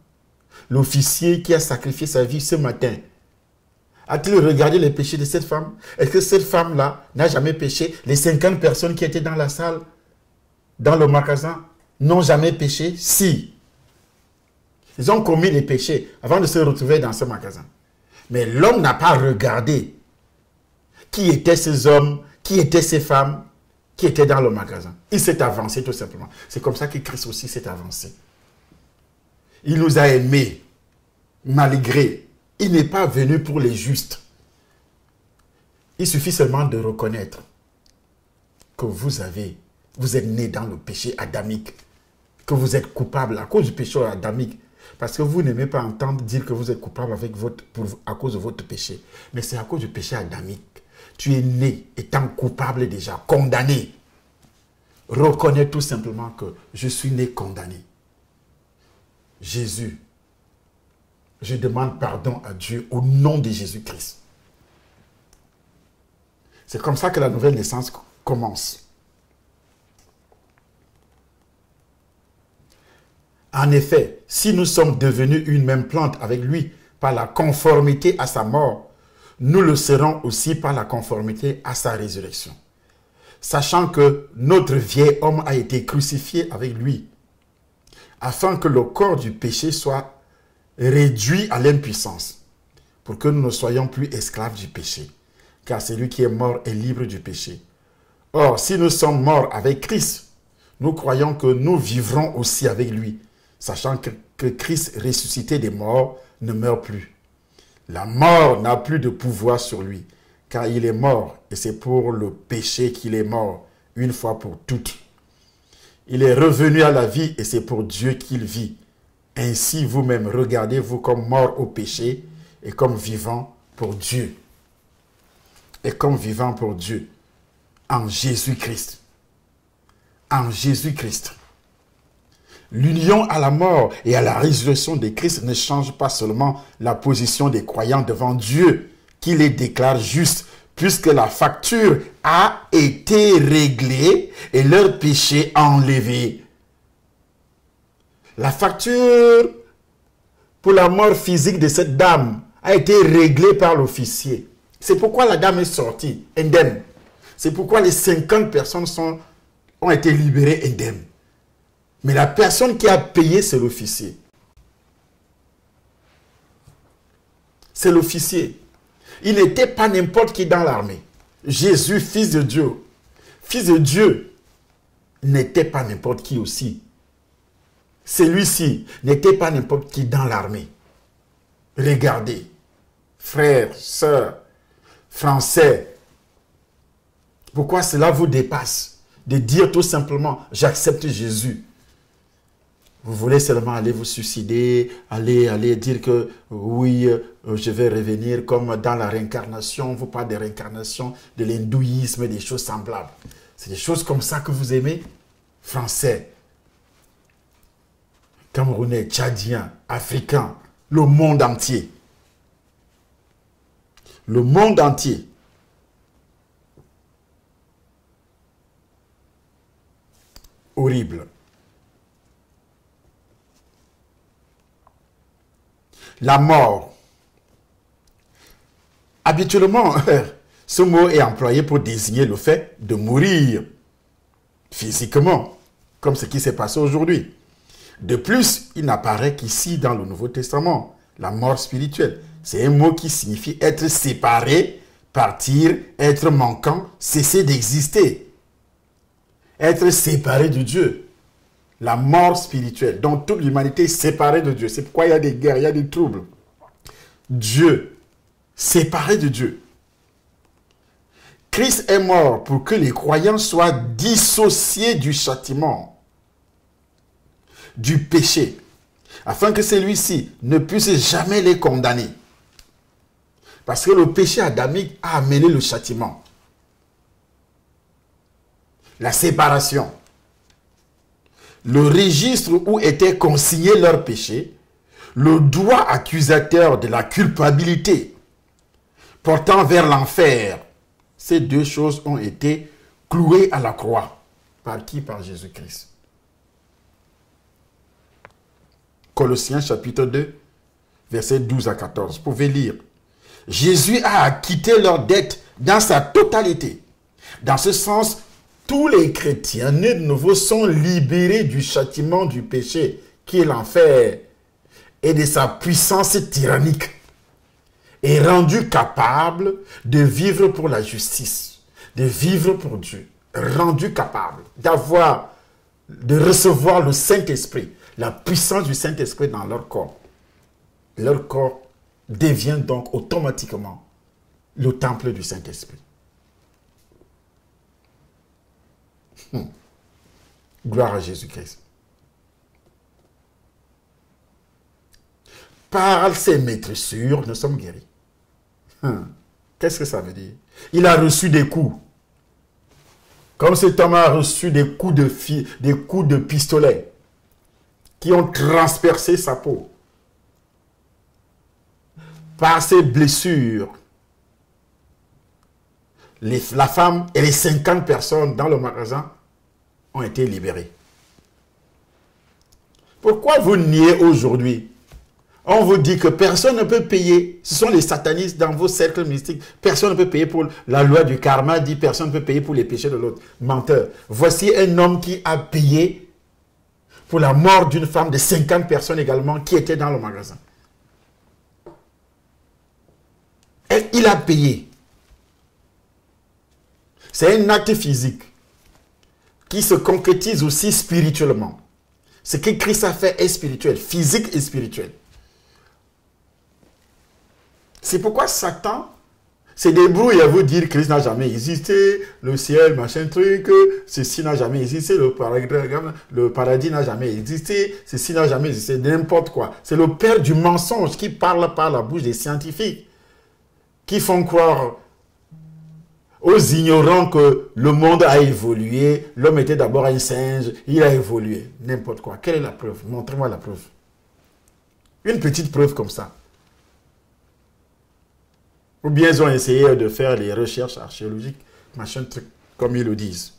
L'officier qui a sacrifié sa vie ce matin. A-t-il regardé les péchés de cette femme? Est-ce que cette femme-là n'a jamais péché? Les 50 personnes qui étaient dans la salle, dans le magasin, n'ont jamais péché? Si. Ils ont commis des péchés avant de se retrouver dans ce magasin. Mais l'homme n'a pas regardé qui étaient ces hommes, qui étaient ces femmes, qui étaient dans le magasin. Il s'est avancé tout simplement. C'est comme ça que Christ aussi s'est avancé. Il nous a aimés, malgré. Il n'est pas venu pour les justes. Il suffit seulement de reconnaître que vous êtes né dans le péché adamique, que vous êtes coupable à cause du péché adamique. Parce que vous n'aimez pas entendre dire que vous êtes coupable à cause de votre péché. Mais c'est à cause du péché adamique. Tu es né étant coupable déjà, condamné. Reconnais tout simplement que je suis né condamné. Jésus, je demande pardon à Dieu au nom de Jésus-Christ. C'est comme ça que la nouvelle naissance commence. En effet, si nous sommes devenus une même plante avec lui par la conformité à sa mort, nous le serons aussi par la conformité à sa résurrection. Sachant que notre vieil homme a été crucifié avec lui, afin que le corps du péché soit réduit à l'impuissance, pour que nous ne soyons plus esclaves du péché, car celui qui est mort est libre du péché. Or, si nous sommes morts avec Christ, nous croyons que nous vivrons aussi avec lui, sachant que Christ ressuscité des morts ne meurt plus. La mort n'a plus de pouvoir sur lui, car il est mort, et c'est pour le péché qu'il est mort, une fois pour toutes. Il est revenu à la vie, et c'est pour Dieu qu'il vit. Ainsi, vous-même, regardez-vous comme mort au péché, et comme vivant pour Dieu. Et comme vivant pour Dieu, en Jésus-Christ. En Jésus-Christ. L'union à la mort et à la résurrection de Christ ne change pas seulement la position des croyants devant Dieu, qui les déclare justes, puisque la facture a été réglée et leur péché enlevé. La facture pour la mort physique de cette dame a été réglée par l'officier. C'est pourquoi la dame est sortie indemne. C'est pourquoi les 50 personnes ont été libérées indemnes. Mais la personne qui a payé, c'est l'officier. C'est l'officier. Il n'était pas n'importe qui dans l'armée. Jésus, fils de Dieu, n'était pas n'importe qui aussi. Celui-ci n'était pas n'importe qui dans l'armée. Regardez, frères, sœurs, Français, pourquoi cela vous dépasse de dire tout simplement, j'accepte Jésus. Vous voulez seulement aller vous suicider, aller dire que oui, je vais revenir comme dans la réincarnation. Vous parlez de réincarnation, de l'hindouisme, des choses semblables. C'est des choses comme ça que vous aimez? Français, Camerounais, Tchadiens, Africains, le monde entier. Le monde entier. horrible. La mort. Habituellement, ce mot est employé pour désigner le fait de mourir physiquement, comme ce qui s'est passé aujourd'hui. De plus, il n'apparaît qu'ici dans le Nouveau Testament, la mort spirituelle. C'est un mot qui signifie être séparé, partir, être manquant, cesser d'exister. Être séparé de Dieu. La mort spirituelle. Donc toute l'humanité est séparée de Dieu. C'est pourquoi il y a des guerres, il y a des troubles. Dieu, séparé de Dieu. Christ est mort pour que les croyants soient dissociés du châtiment, du péché, afin que celui-ci ne puisse jamais les condamner. Parce que le péché adamique a amené le châtiment, la séparation, le registre où étaient consignés leurs péchés, le doigt accusateur de la culpabilité portant vers l'enfer. Ces deux choses ont été clouées à la croix. Par qui? Par Jésus-Christ. Colossiens chapitre 2, versets 12 à 14. Vous pouvez lire. Jésus a acquitté leur dette dans sa totalité. Dans ce sens, tous les chrétiens nés de nouveau sont libérés du châtiment du péché, qui est l'enfer, et de sa puissance tyrannique, et rendus capables de vivre pour la justice, de vivre pour Dieu, rendus capables de recevoir le Saint-Esprit, la puissance du Saint-Esprit dans leur corps. Leur corps devient donc automatiquement le temple du Saint-Esprit. Gloire à Jésus-Christ. Par ses maîtressures, nous sommes guéris. Qu'est-ce que ça veut dire? Il a reçu des coups. Comme cet homme a reçu des coups de pistolet qui ont transpercé sa peau. Par ses blessures, la femme et les 50 personnes dans le magasin ont été libérées. Pourquoi vous niez aujourd'hui? On vous dit que personne ne peut payer. Ce sont les satanistes dans vos cercles mystiques. Personne ne peut payer pour la loi du karma. Dit personne ne peut payer pour les péchés de l'autre. Menteur. Voici un homme qui a payé pour la mort d'une femme de 50 personnes également qui étaient dans le magasin. Et il a payé. C'est un acte physique qui se concrétise aussi spirituellement. Ce que Christ a fait est spirituel, physique et spirituel. C'est pourquoi Satan se débrouille à vous dire que Christ n'a jamais existé, le ciel, machin truc, ceci n'a jamais existé, le paradis n'a jamais existé, ceci n'a jamais existé, n'importe quoi. C'est le père du mensonge qui parle par la bouche des scientifiques, qui font croire aux ignorants que le monde a évolué, l'homme était d'abord un singe, il a évolué, n'importe quoi. Quelle est la preuve? Montrez-moi la preuve. Une petite preuve comme ça. Ou bien ils ont essayé de faire les recherches archéologiques, machin truc, comme ils le disent.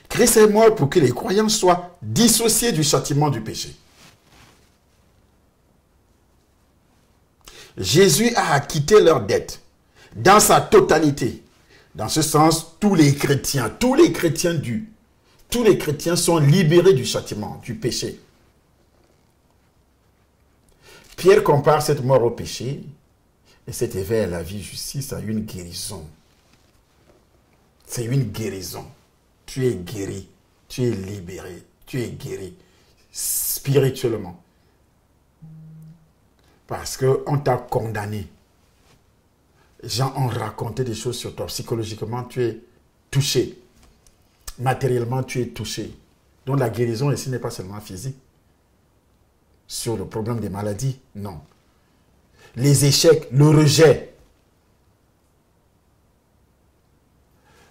Christ est mort pour que les croyants soient dissociés du châtiment du péché. Jésus a acquitté leur dette dans sa totalité. Dans ce sens, tous les chrétiens sont libérés du châtiment, du péché. Pierre compare cette mort au péché et cet éveil à la vie justice à une guérison. C'est une guérison. Tu es guéri, tu es libéré, tu es guéri spirituellement. Parce qu'on t'a condamné. Les gens ont raconté des choses sur toi. Psychologiquement, tu es touché. Matériellement, tu es touché. Donc la guérison ici n'est pas seulement physique. Sur le problème des maladies, non. Les échecs, le rejet.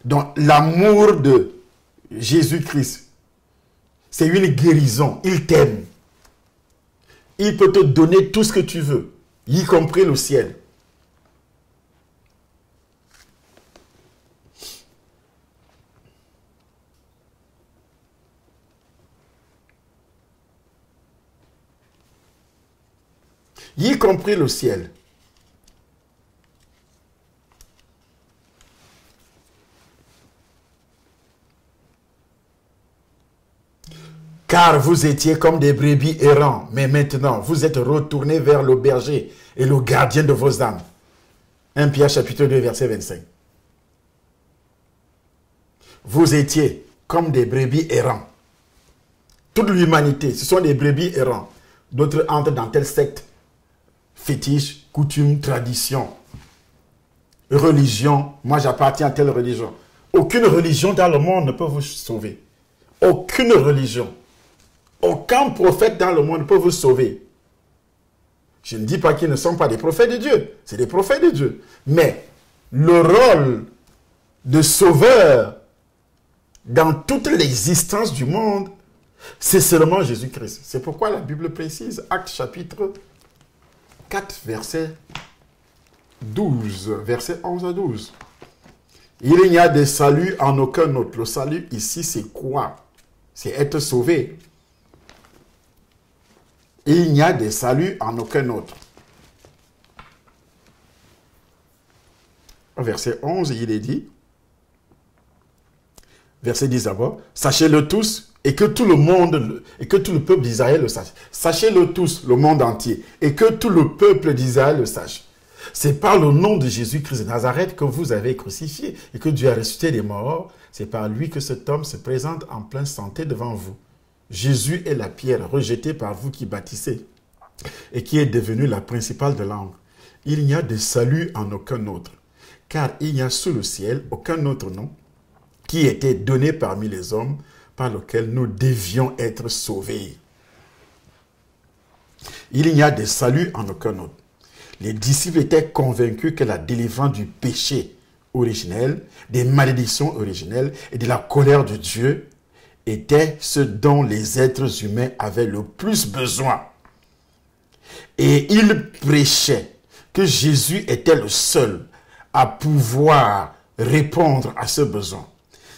Donc l'amour de Jésus-Christ, c'est une guérison. Il t'aime. Il peut te donner tout ce que tu veux, y compris le ciel. y compris le ciel. Car vous étiez comme des brebis errants, mais maintenant vous êtes retournés vers le berger et le gardien de vos âmes. 1 Pierre chapitre 2 verset 25. Vous étiez comme des brebis errants. Toute l'humanité, ce sont des brebis errants. D'autres entrent dans telle secte, fétiche, coutume, tradition, religion. Moi j'appartiens à telle religion. Aucune religion dans le monde ne peut vous sauver. Aucune religion. Aucun prophète dans le monde ne peut vous sauver. Je ne dis pas qu'ils ne sont pas des prophètes de Dieu. C'est des prophètes de Dieu. Mais le rôle de sauveur dans toute l'existence du monde, c'est seulement Jésus-Christ. C'est pourquoi la Bible précise, Actes chapitre 4, verset 12, verset 11 à 12. Il n'y a de salut en aucun autre. Le salut ici, c'est quoi? C'est être sauvé. Il n'y a de salut en aucun autre. Au verset 11, il est dit, verset 10 d'abord, sachez-le tous et que tout le monde, et que tout le peuple d'Israël le sache. Sachez-le tous, le monde entier, et que tout le peuple d'Israël le sache. C'est par le nom de Jésus-Christ de Nazareth que vous avez crucifié et que Dieu a ressuscité des morts. C'est par lui que cet homme se présente en pleine santé devant vous. Jésus est la pierre rejetée par vous qui bâtissez et qui est devenue la principale de l'angle. Il n'y a de salut en aucun autre, car il n'y a sous le ciel aucun autre nom qui était donné parmi les hommes par lequel nous devions être sauvés. Il n'y a de salut en aucun autre. Les disciples étaient convaincus que la délivrance du péché originel, des malédictions originelles et de la colère de Dieu était ce dont les êtres humains avaient le plus besoin. Et ils prêchaient que Jésus était le seul à pouvoir répondre à ce besoin.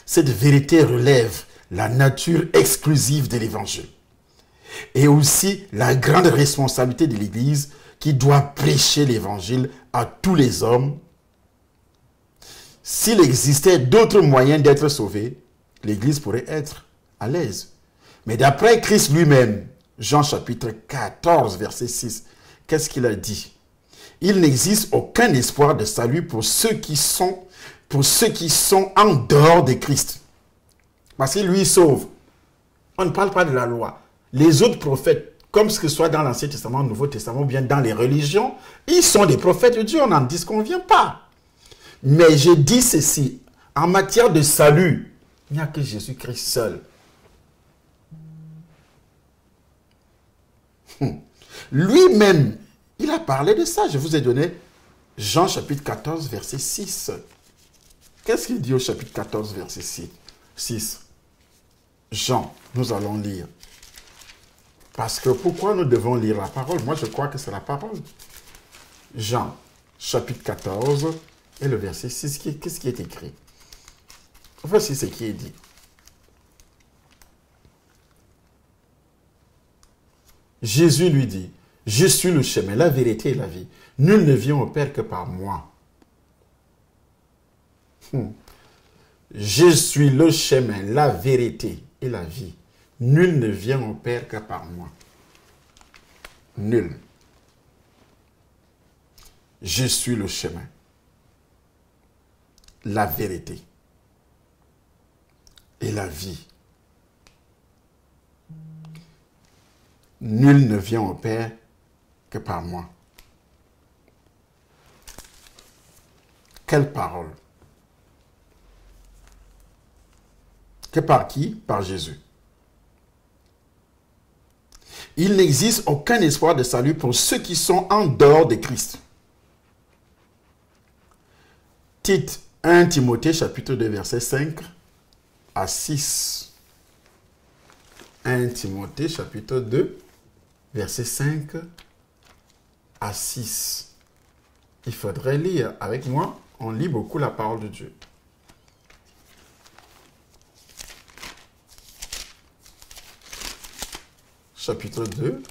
Cette vérité relève la nature exclusive de l'Évangile et aussi la grande responsabilité de l'Église qui doit prêcher l'Évangile à tous les hommes. S'il existait d'autres moyens d'être sauvé, l'Église pourrait être à l'aise. Mais d'après Christ lui-même, Jean chapitre 14, verset 6, qu'est-ce qu'il a dit? Il n'existe aucun espoir de salut pour ceux qui sont en dehors de Christ. Parce que lui sauve. On ne parle pas de la loi. Les autres prophètes, comme ce que ce soit dans l'Ancien Testament, le Nouveau Testament, ou bien dans les religions, ils sont des prophètes de Dieu, on n'en disconvient pas. Mais je dis ceci, en matière de salut, il n'y a que Jésus-Christ seul. Lui-même, il a parlé de ça. Je vous ai donné Jean chapitre 14, verset 6. Qu'est-ce qu'il dit au chapitre 14, verset 6? Jean, nous allons lire. Parce que pourquoi nous devons lire la parole? Moi, je crois que c'est la parole. Jean, chapitre 14, et le verset 6, qu'est-ce qui est écrit? Voici ce qui est dit. Jésus lui dit, « Je suis le chemin, la vérité et la vie. Nul ne vient au Père que par moi. » Je suis le chemin, la vérité et la vie. Nul ne vient au Père que par moi. Nul. Je suis le chemin, la vérité et la vie. Nul ne vient au Père que par moi. Quelle parole? Que par qui? Par Jésus. Il n'existe aucun espoir de salut pour ceux qui sont en dehors de Christ. Tite 1 Timothée chapitre 2 verset 5 à 6. 1 Timothée chapitre 2 verset 5 à 6. Il faudrait lire avec moi. On lit beaucoup la parole de Dieu. Chapitre 2,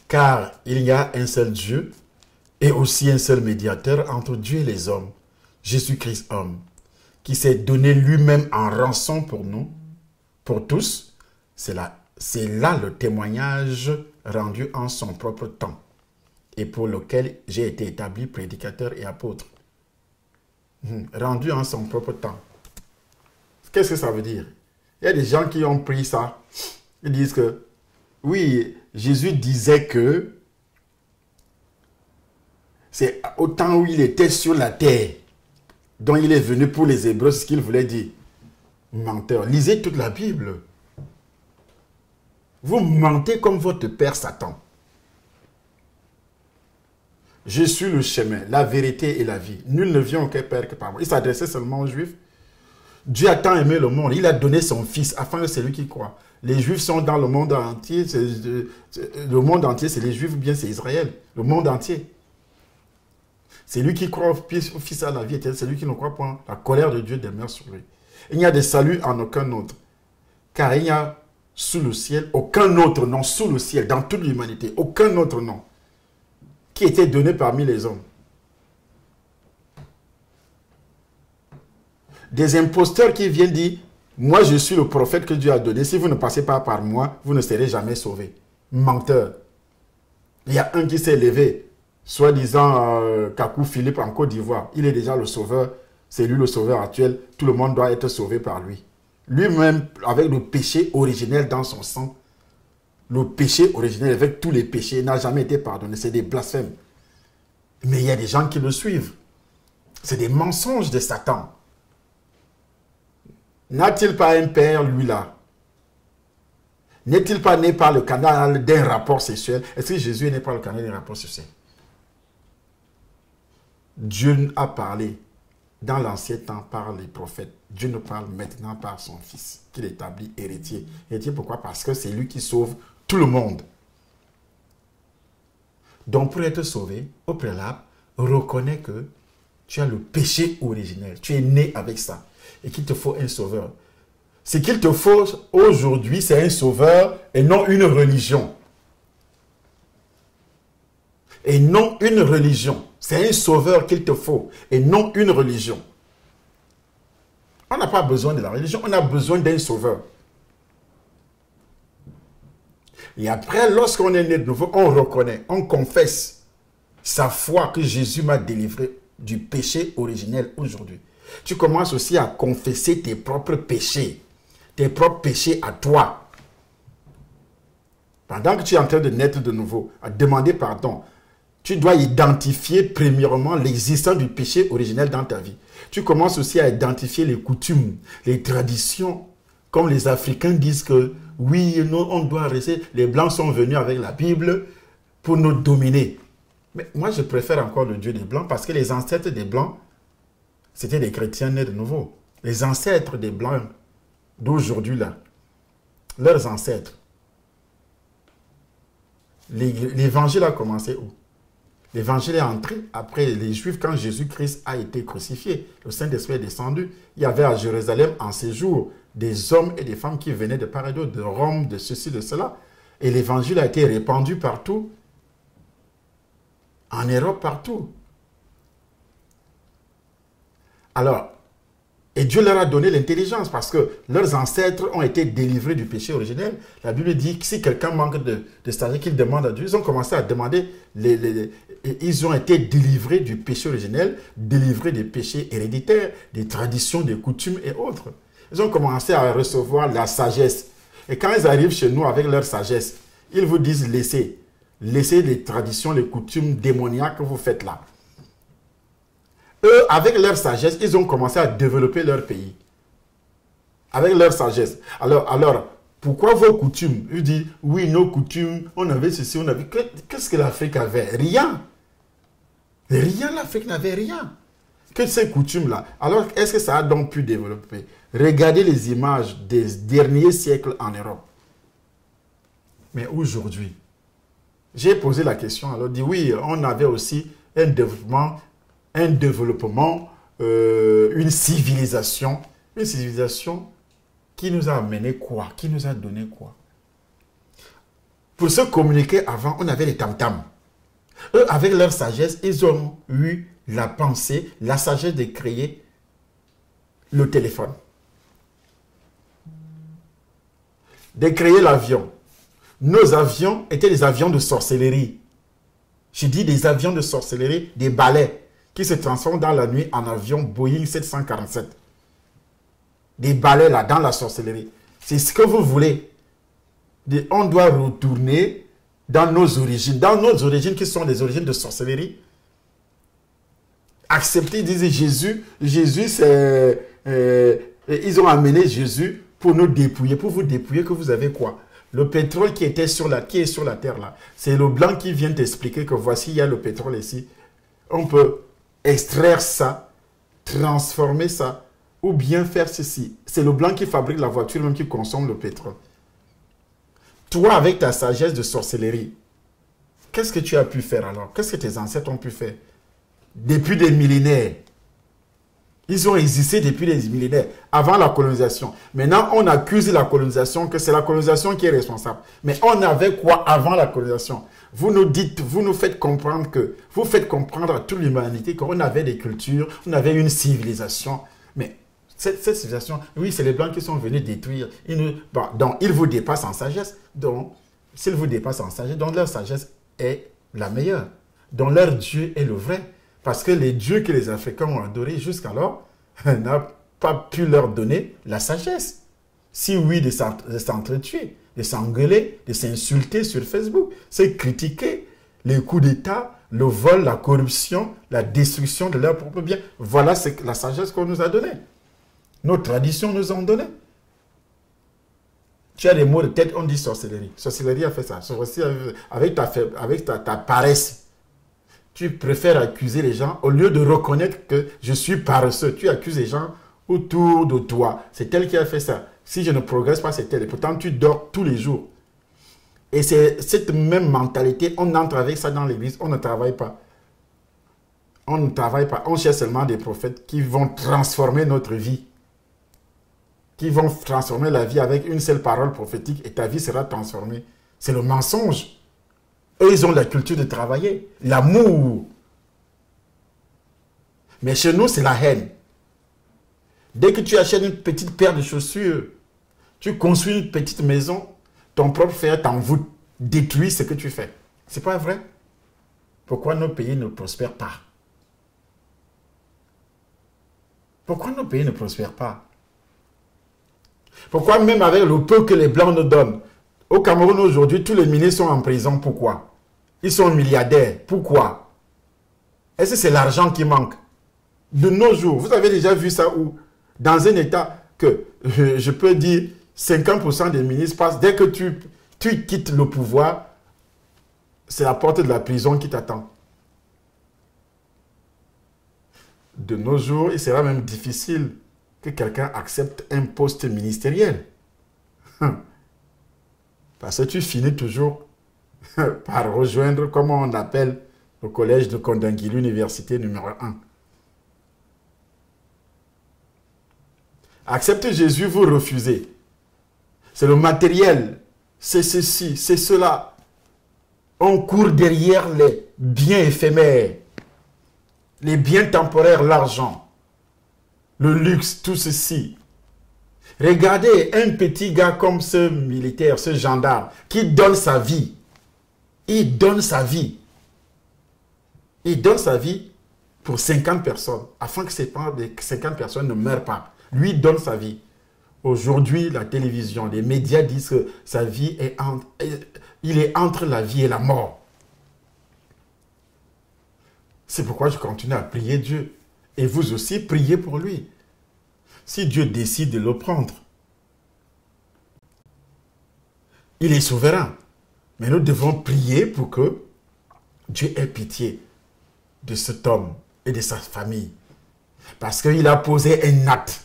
Car il y a un seul Dieu et aussi un seul médiateur entre Dieu et les hommes, Jésus-Christ homme, qui s'est donné lui-même en rançon pour nous, pour tous. C'est là le témoignage rendu en son propre temps et pour lequel j'ai été établi prédicateur et apôtre. Rendu en son propre temps. Qu'est-ce que ça veut dire? Il y a des gens qui ont pris ça. Ils disent que, oui, Jésus disait que c'est au temps où il était sur la terre, dont il est venu pour les Hébreux, ce qu'il voulait dire. Menteur. Lisez toute la Bible. Vous mentez comme votre père Satan. Je suis le chemin, la vérité et la vie. Nul ne vient aucun père que par moi. Il s'adressait seulement aux Juifs. Dieu a tant aimé le monde. Il a donné son Fils afin que c'est lui qui croit. Les Juifs sont dans le monde entier. Le monde entier, c'est les Juifs ou bien c'est Israël. Le monde entier. C'est lui qui croit au Fils à la vie éternelle. C'est lui qui ne croit pas. La colère de Dieu demeure sur lui. Il n'y a de salut en aucun autre. Car il n'y a sous le ciel aucun autre nom. Sous le ciel, dans toute l'humanité, aucun autre nom qui était donné parmi les hommes. Des imposteurs qui viennent dire, moi je suis le prophète que Dieu a donné, si vous ne passez pas par moi, vous ne serez jamais sauvés. Menteur. Il y a un qui s'est levé, soi-disant Kakou Philippe en Côte d'Ivoire. Il est déjà le sauveur, c'est lui le sauveur actuel, tout le monde doit être sauvé par lui. Lui-même, avec le péché originel dans son sang, le péché originel avec tous les péchés n'a jamais été pardonné. C'est des blasphèmes. Mais il y a des gens qui le suivent. C'est des mensonges de Satan. N'a-t-il pas un père, lui-là? N'est-il pas né par le canal d'un rapport sexuel? Est-ce que Jésus est né par le canal d'un rapport sexuel? Dieu a parlé dans l'ancien temps par les prophètes. Dieu nous parle maintenant par son Fils, qu'il établit héritier. Héritier pourquoi? Parce que c'est lui qui sauve tout le monde. Donc pour être sauvé, au préalable, reconnais que tu as le péché originel. Tu es né avec ça. Et qu'il te faut un sauveur. Ce qu'il te faut aujourd'hui, c'est un sauveur et non une religion. Et non une religion. C'est un sauveur qu'il te faut et non une religion. On n'a pas besoin de la religion, on a besoin d'un sauveur. Et après, lorsqu'on est né de nouveau, on reconnaît, on confesse sa foi que Jésus m'a délivré du péché originel aujourd'hui. Tu commences aussi à confesser tes propres péchés à toi. Pendant que tu es en train de naître de nouveau, à demander pardon, tu dois identifier premièrement l'existence du péché originel dans ta vie. Tu commences aussi à identifier les coutumes, les traditions, comme les Africains disent que oui, nous, on doit rester, les Blancs sont venus avec la Bible pour nous dominer. Mais moi, je préfère encore le Dieu des Blancs parce que les ancêtres des Blancs, c'était des chrétiens nés de nouveau. Les ancêtres des Blancs d'aujourd'hui, là, leurs ancêtres. L'évangile a commencé où? L'évangile est entré après les Juifs quand Jésus-Christ a été crucifié. Le Saint-Esprit est descendu. Il y avait à Jérusalem en séjour des hommes et des femmes qui venaient de part et d'autre, de Rome, de ceci, de cela. Et l'évangile a été répandu partout. En Europe, partout. Alors, et Dieu leur a donné l'intelligence parce que leurs ancêtres ont été délivrés du péché originel. La Bible dit que si quelqu'un manque de sagesse, qu'il demande à Dieu. Ils ont commencé à demander, ils ont été délivrés du péché originel, délivrés des péchés héréditaires, des traditions, des coutumes et autres. Ils ont commencé à recevoir la sagesse. Et quand ils arrivent chez nous avec leur sagesse, ils vous disent laissez les traditions, les coutumes démoniaques que vous faites là. Eux, avec leur sagesse, ils ont commencé à développer leur pays. Avec leur sagesse. Alors pourquoi vos coutumes? Ils disent, oui, nos coutumes, on avait ceci, on avait... Qu'est-ce que l'Afrique avait? Rien. Rien, l'Afrique n'avait rien. Que ces coutumes-là. Alors, est-ce que ça a donc pu développer? Regardez les images des derniers siècles en Europe. Mais aujourd'hui, j'ai posé la question, alors dit, oui, on avait aussi un développement, une civilisation qui nous a amené quoi? Qui nous a donné quoi? Pour se communiquer avant, on avait les tam-tams. Eux, avec leur sagesse, ils ont eu la pensée, la sagesse de créer le téléphone. De créer l'avion. Nos avions étaient des avions de sorcellerie. Je dis des avions de sorcellerie, des balais qui se transforment dans la nuit en avion Boeing 747. Des balais là, dans la sorcellerie. C'est ce que vous voulez. On doit retourner dans nos origines qui sont des origines de sorcellerie. Accepter, disait Jésus c'est... ils ont amené Jésus pour nous dépouiller, pour vous dépouiller que vous avez quoi? Le pétrole qui est sur la terre là, c'est le blanc qui vient t'expliquer que voici, il y a le pétrole ici. On peut extraire ça, transformer ça, ou bien faire ceci. C'est le blanc qui fabrique la voiture, même qui consomme le pétrole. Toi, avec ta sagesse de sorcellerie, qu'est-ce que tu as pu faire alors? Qu'est-ce que tes ancêtres ont pu faire? Depuis des millénaires. Ils ont existé depuis des millénaires, avant la colonisation. Maintenant, on accuse la colonisation, que c'est la colonisation qui est responsable. Mais on avait quoi avant la colonisation? Vous nous dites, vous nous faites comprendre que, vous faites comprendre à toute l'humanité qu'on avait des cultures, on avait une civilisation. Mais cette civilisation, oui, c'est les Blancs qui sont venus détruire. Donc, ils vous dépassent en sagesse. Donc, s'ils vous dépassent en sagesse, donc leur sagesse est la meilleure. Donc, leur Dieu est le vrai. Parce que les dieux que les Africains ont adorés jusqu'alors n'ont pas pu leur donner la sagesse. Si oui, de s'entretuer, de s'engueuler, de s'insulter sur Facebook, c'est critiquer les coups d'État, le vol, la corruption, la destruction de leur propre bien. Voilà la sagesse qu'on nous a donnée. Nos traditions nous ont donné. Tu as des mots de tête, on dit sorcellerie. Sorcellerie a fait ça. Avec ta paresse. Tu préfères accuser les gens au lieu de reconnaître que je suis paresseux. Tu accuses les gens autour de toi. C'est elle qui a fait ça. Si je ne progresse pas, c'est elle. Et pourtant, tu dors tous les jours. Et c'est cette même mentalité. On entre avec ça dans l'église. On ne travaille pas. On ne travaille pas. On cherche seulement des prophètes qui vont transformer notre vie. Qui vont transformer la vie avec une seule parole prophétique et ta vie sera transformée. C'est le mensonge. Eux, ils ont la culture de travailler, l'amour. Mais chez nous, c'est la haine. Dès que tu achètes une petite paire de chaussures, tu construis une petite maison, ton propre frère t'envoûte, détruit ce que tu fais. C'est pas vrai? Pourquoi nos pays ne prospèrent pas? Pourquoi nos pays ne prospèrent pas? Pourquoi même avec le peu que les Blancs nous donnent? Au Cameroun aujourd'hui, tous les ministres sont en prison. Pourquoi? Ils sont milliardaires. Pourquoi? Est-ce que c'est l'argent qui manque? De nos jours, vous avez déjà vu ça où? Dans un état que, je peux dire, 50% des ministres passent. Dès que tu quittes le pouvoir, c'est la porte de la prison qui t'attend. De nos jours, il sera même difficile que quelqu'un accepte un poste ministériel. Parce que tu finis toujours par rejoindre, comment on appelle, le collège de Kondangui, l'université numéro 1. Accepter Jésus, vous refusez. C'est le matériel, c'est ceci, c'est cela. On court derrière les biens éphémères, les biens temporaires, l'argent, le luxe, tout ceci. Regardez un petit gars comme ce militaire, ce gendarme, qui donne sa vie. Il donne sa vie. Il donne sa vie pour 50 personnes, afin que ces 50 personnes ne meurent pas. Lui donne sa vie. Aujourd'hui, la télévision, les médias disent que sa vie est il est entre la vie et la mort. C'est pourquoi je continue à prier Dieu. Et vous aussi, priez pour lui. Si Dieu décide de le prendre, il est souverain. Mais nous devons prier pour que Dieu ait pitié de cet homme et de sa famille. Parce qu'il a posé un acte.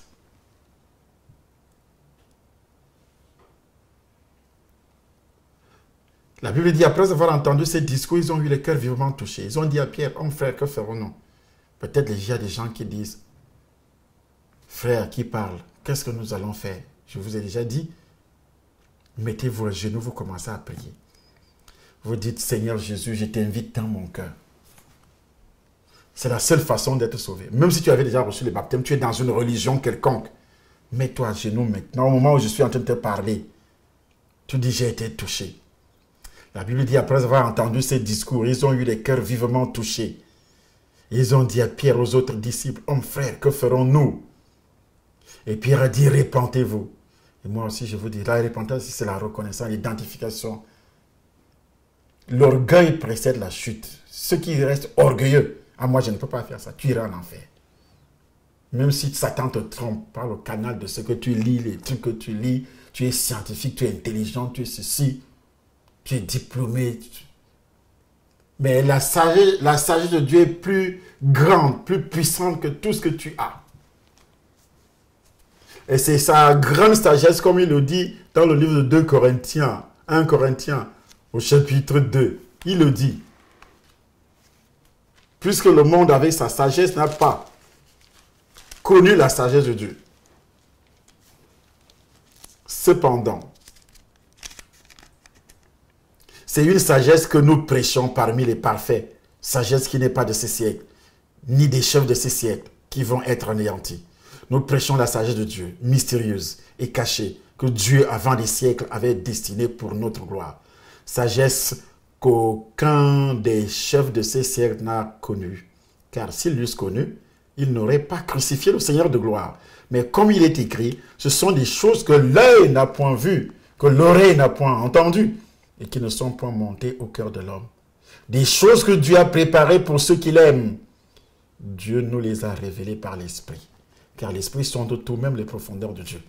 La Bible dit, après avoir entendu ces discours, ils ont eu le cœur vivement touché. Ils ont dit à Pierre, oh frère, que ferons-nous? Peut-être il y a des gens qui disent, frère qui parle, qu'est-ce que nous allons faire? Je vous ai déjà dit, mettez-vous à genoux, vous commencez à prier. Vous dites, Seigneur Jésus, je t'invite dans mon cœur. C'est la seule façon d'être sauvé. Même si tu avais déjà reçu le baptême, tu es dans une religion quelconque. Mets-toi à genoux maintenant. Au moment où je suis en train de te parler, tu dis, j'ai été touché. La Bible dit, après avoir entendu ces discours, ils ont eu les cœurs vivement touchés. Ils ont dit à Pierre, aux autres disciples, hommes frères, que ferons-nous? Et Pierre a dit, repentez-vous. Et moi aussi, je vous dis, la repentance, c'est la reconnaissance, l'identification. L'orgueil précède la chute. Ceux qui restent orgueilleux, ah, moi, je ne peux pas faire ça, tu iras en enfer. Même si Satan te trompe par le canal de ce que tu lis, les trucs que tu lis, tu es scientifique, tu es intelligent, tu es ceci, tu es diplômé. Mais la sagesse de Dieu est plus grande, plus puissante que tout ce que tu as. Et c'est sa grande sagesse, comme il le dit dans le livre de 2 Corinthiens, 1 Corinthiens, au chapitre 2. Il le dit. Puisque le monde avec sa sagesse n'a pas connu la sagesse de Dieu. Cependant, c'est une sagesse que nous prêchons parmi les parfaits. Sagesse qui n'est pas de ce siècle, ni des chefs de ce siècle qui vont être anéantis. Nous prêchons la sagesse de Dieu, mystérieuse et cachée, que Dieu, avant des siècles, avait destinée pour notre gloire. Sagesse qu'aucun des chefs de ces siècles n'a connue. Car s'ils l'eussent connue, ils n'auraient pas crucifié le Seigneur de gloire. Mais comme il est écrit, ce sont des choses que l'œil n'a point vues, que l'oreille n'a point entendues, et qui ne sont point montées au cœur de l'homme. Des choses que Dieu a préparées pour ceux qui l'aiment. Dieu nous les a révélées par l'Esprit. Car l'Esprit sonde tout, même les profondeurs de Dieu.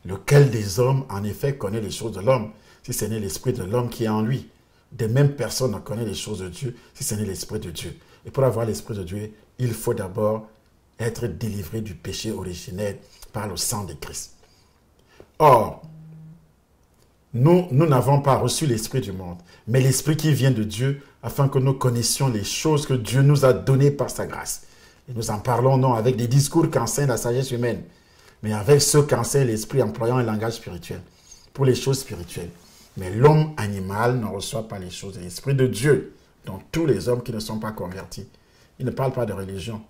Lequel des hommes, en effet, connaît les choses de l'homme, si ce n'est l'Esprit de l'homme qui est en lui? De même personne ne connaît les choses de Dieu, si ce n'est l'Esprit de Dieu. Et pour avoir l'Esprit de Dieu, il faut d'abord être délivré du péché originel par le sang de Christ. Or, nous n'avons pas reçu l'Esprit du monde, mais l'Esprit qui vient de Dieu, afin que nous connaissions les choses que Dieu nous a données par sa grâce. Et nous en parlons non avec des discours qu'enseigne la sagesse humaine, mais avec ceux qu'enseigne l'Esprit employant un langage spirituel, pour les choses spirituelles. Mais l'homme animal ne reçoit pas les choses de l'Esprit de Dieu, dont tous les hommes qui ne sont pas convertis. Il ne parle pas de religion.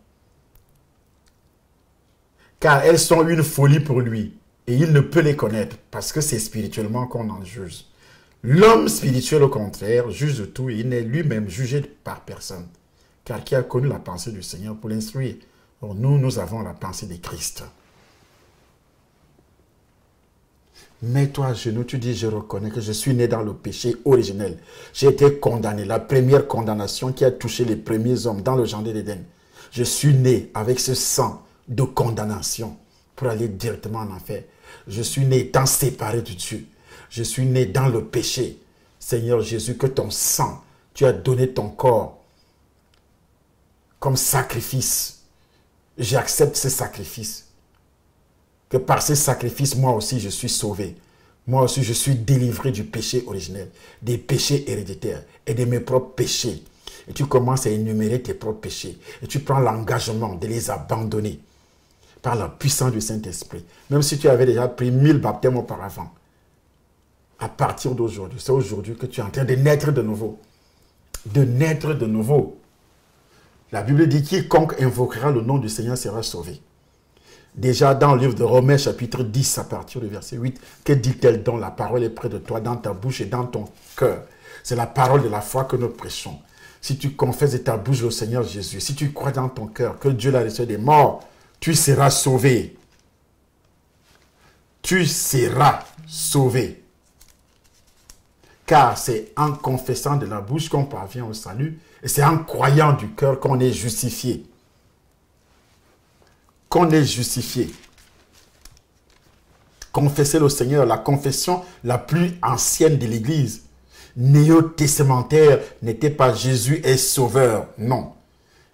Car elles sont une folie pour lui, et il ne peut les connaître, parce que c'est spirituellement qu'on en juge. L'homme spirituel, au contraire, juge de tout, et il n'est lui-même jugé par personne. Car qui a connu la pensée du Seigneur pour l'instruire? Or, nous avons la pensée de Christ. Mets-toi à genoux, tu dis, je reconnais que je suis né dans le péché originel. J'ai été condamné, la première condamnation qui a touché les premiers hommes dans le jardin d'Éden. Je suis né avec ce sang de condamnation pour aller directement en enfer. Je suis né étant séparé de Dieu. Je suis né dans le péché. Seigneur Jésus, que ton sang, tu as donné ton corps comme sacrifice. J'accepte ce sacrifice. Que par ce sacrifice, moi aussi, je suis sauvé. Moi aussi, je suis délivré du péché originel, des péchés héréditaires et de mes propres péchés. Et tu commences à énumérer tes propres péchés. Et tu prends l'engagement de les abandonner par la puissance du Saint-Esprit. Même si tu avais déjà pris 1000 baptêmes auparavant. À partir d'aujourd'hui, c'est aujourd'hui que tu es en train de naître de nouveau. De naître de nouveau. La Bible dit, quiconque invoquera le nom du Seigneur sera sauvé. Déjà dans le livre de Romains chapitre 10 à partir du verset 8, que dit-elle donc? La parole est près de toi, dans ta bouche et dans ton cœur. C'est la parole de la foi que nous prêchons. Si tu confesses de ta bouche le Seigneur Jésus, si tu crois dans ton cœur que Dieu l'a ressuscité des morts, tu seras sauvé. Tu seras sauvé. Car c'est en confessant de la bouche qu'on parvient au salut, et c'est en croyant du cœur qu'on est justifié. Qu'on est justifié. Confesser le Seigneur, la confession la plus ancienne de l'Église, néo-testamentaire, n'était pas Jésus est sauveur, non.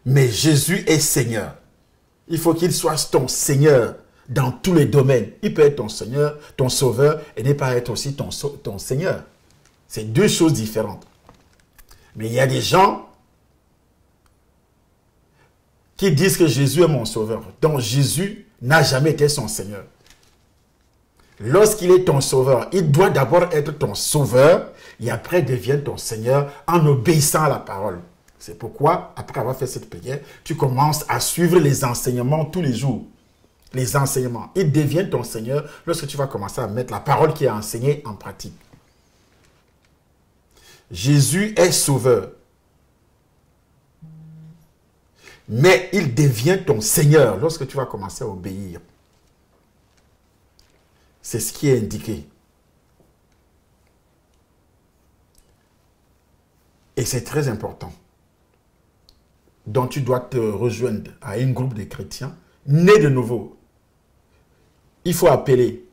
Mais Jésus est Seigneur. Il faut qu'il soit ton Seigneur dans tous les domaines. Il peut être ton Seigneur, ton Sauveur, et ne pas être aussi ton Seigneur. C'est deux choses différentes. Mais il y a des gens qui disent que Jésus est mon Sauveur, dont Jésus n'a jamais été son Seigneur. Lorsqu'il est ton sauveur, il doit d'abord être ton sauveur et après devienne ton Seigneur en obéissant à la parole. C'est pourquoi, après avoir fait cette prière, tu commences à suivre les enseignements tous les jours. Les enseignements. Il devient ton Seigneur lorsque tu vas commencer à mettre la parole qui est enseignée en pratique. Jésus est sauveur. Mais il devient ton Seigneur lorsque tu vas commencer à obéir. C'est ce qui est indiqué. Et c'est très important. Donc tu dois te rejoindre à un groupe de chrétiens nés de nouveau. Il faut appeler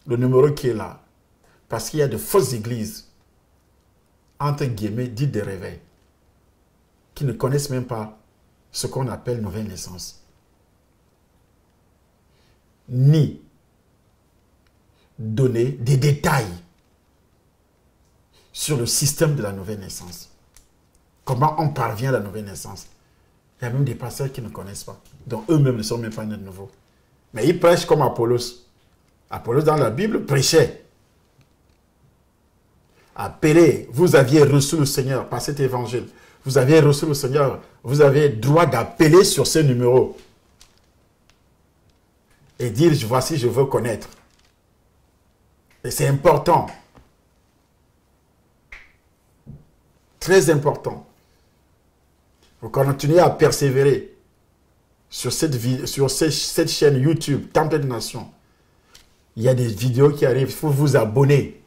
le numéro qui est là. Parce qu'il y a de fausses églises, entre guillemets, dites de réveil, qui ne connaissent même pas ce qu'on appelle nouvelle naissance. Ni donner des détails sur le système de la nouvelle naissance. Comment on parvient à la nouvelle naissance. Il y a même des pasteurs qui ne connaissent pas. Donc eux-mêmes ne sont même pas nés de nouveau. Mais ils prêchent comme Apollos. Apollos dans la Bible prêchait. Appelez, vous aviez reçu le Seigneur par cet évangile. Vous aviez reçu le Seigneur. Vous avez droit d'appeler sur ce numéro. Et dire, voici, je veux connaître. Et c'est important. Très important. Vous continuez à persévérer sur cette chaîne YouTube, Temple des Nations. Il y a des vidéos qui arrivent. Il faut vous abonner.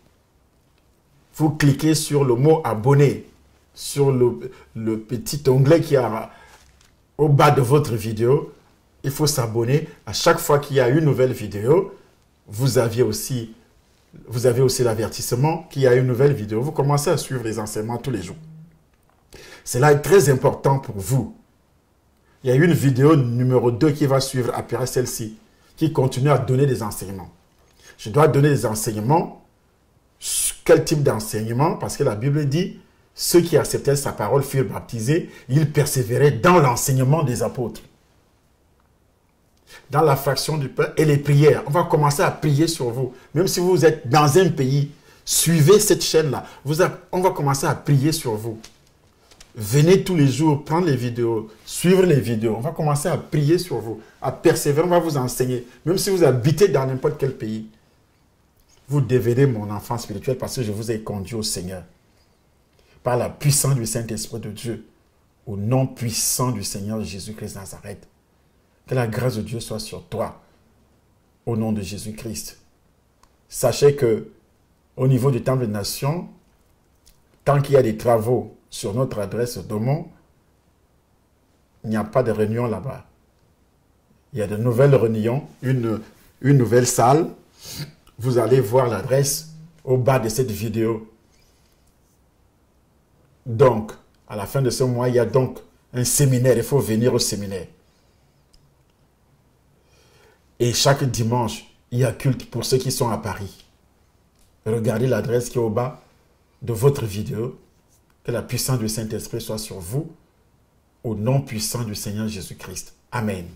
Vous cliquez sur le mot abonner, sur le petit onglet qui est au bas de votre vidéo. Il faut s'abonner. À chaque fois qu'il y a une nouvelle vidéo, vous avez aussi l'avertissement qu'il y a une nouvelle vidéo. Vous commencez à suivre les enseignements tous les jours. Cela est très important pour vous. Il y a une vidéo numéro 2 qui va suivre après celle-ci, qui continue à donner des enseignements. Je dois donner des enseignements. Quel type d'enseignement? Parce que la Bible dit, ceux qui acceptaient sa parole furent baptisés, ils persévéraient dans l'enseignement des apôtres. Dans la fraction du pain et les prières. On va commencer à prier sur vous. Même si vous êtes dans un pays, suivez cette chaîne-là. On va commencer à prier sur vous. Venez tous les jours, prendre les vidéos, suivre les vidéos. On va commencer à prier sur vous, à persévérer. On va vous enseigner. Même si vous habitez dans n'importe quel pays, vous devenez mon enfant spirituel parce que je vous ai conduit au Seigneur. Par la puissance du Saint-Esprit de Dieu, au nom puissant du Seigneur Jésus-Christ Nazareth. Que la grâce de Dieu soit sur toi, au nom de Jésus-Christ. Sachez que, au niveau du Temple des Nations, tant qu'il y a des travaux sur notre adresse Domon, il n'y a pas de réunion là-bas. Il y a de nouvelles réunions, une nouvelle salle. Vous allez voir l'adresse au bas de cette vidéo. Donc, à la fin de ce mois, il y a donc un séminaire. Il faut venir au séminaire. Et chaque dimanche, il y a culte pour ceux qui sont à Paris. Regardez l'adresse qui est au bas de votre vidéo. Que la puissance du Saint-Esprit soit sur vous, au nom puissant du Seigneur Jésus-Christ. Amen.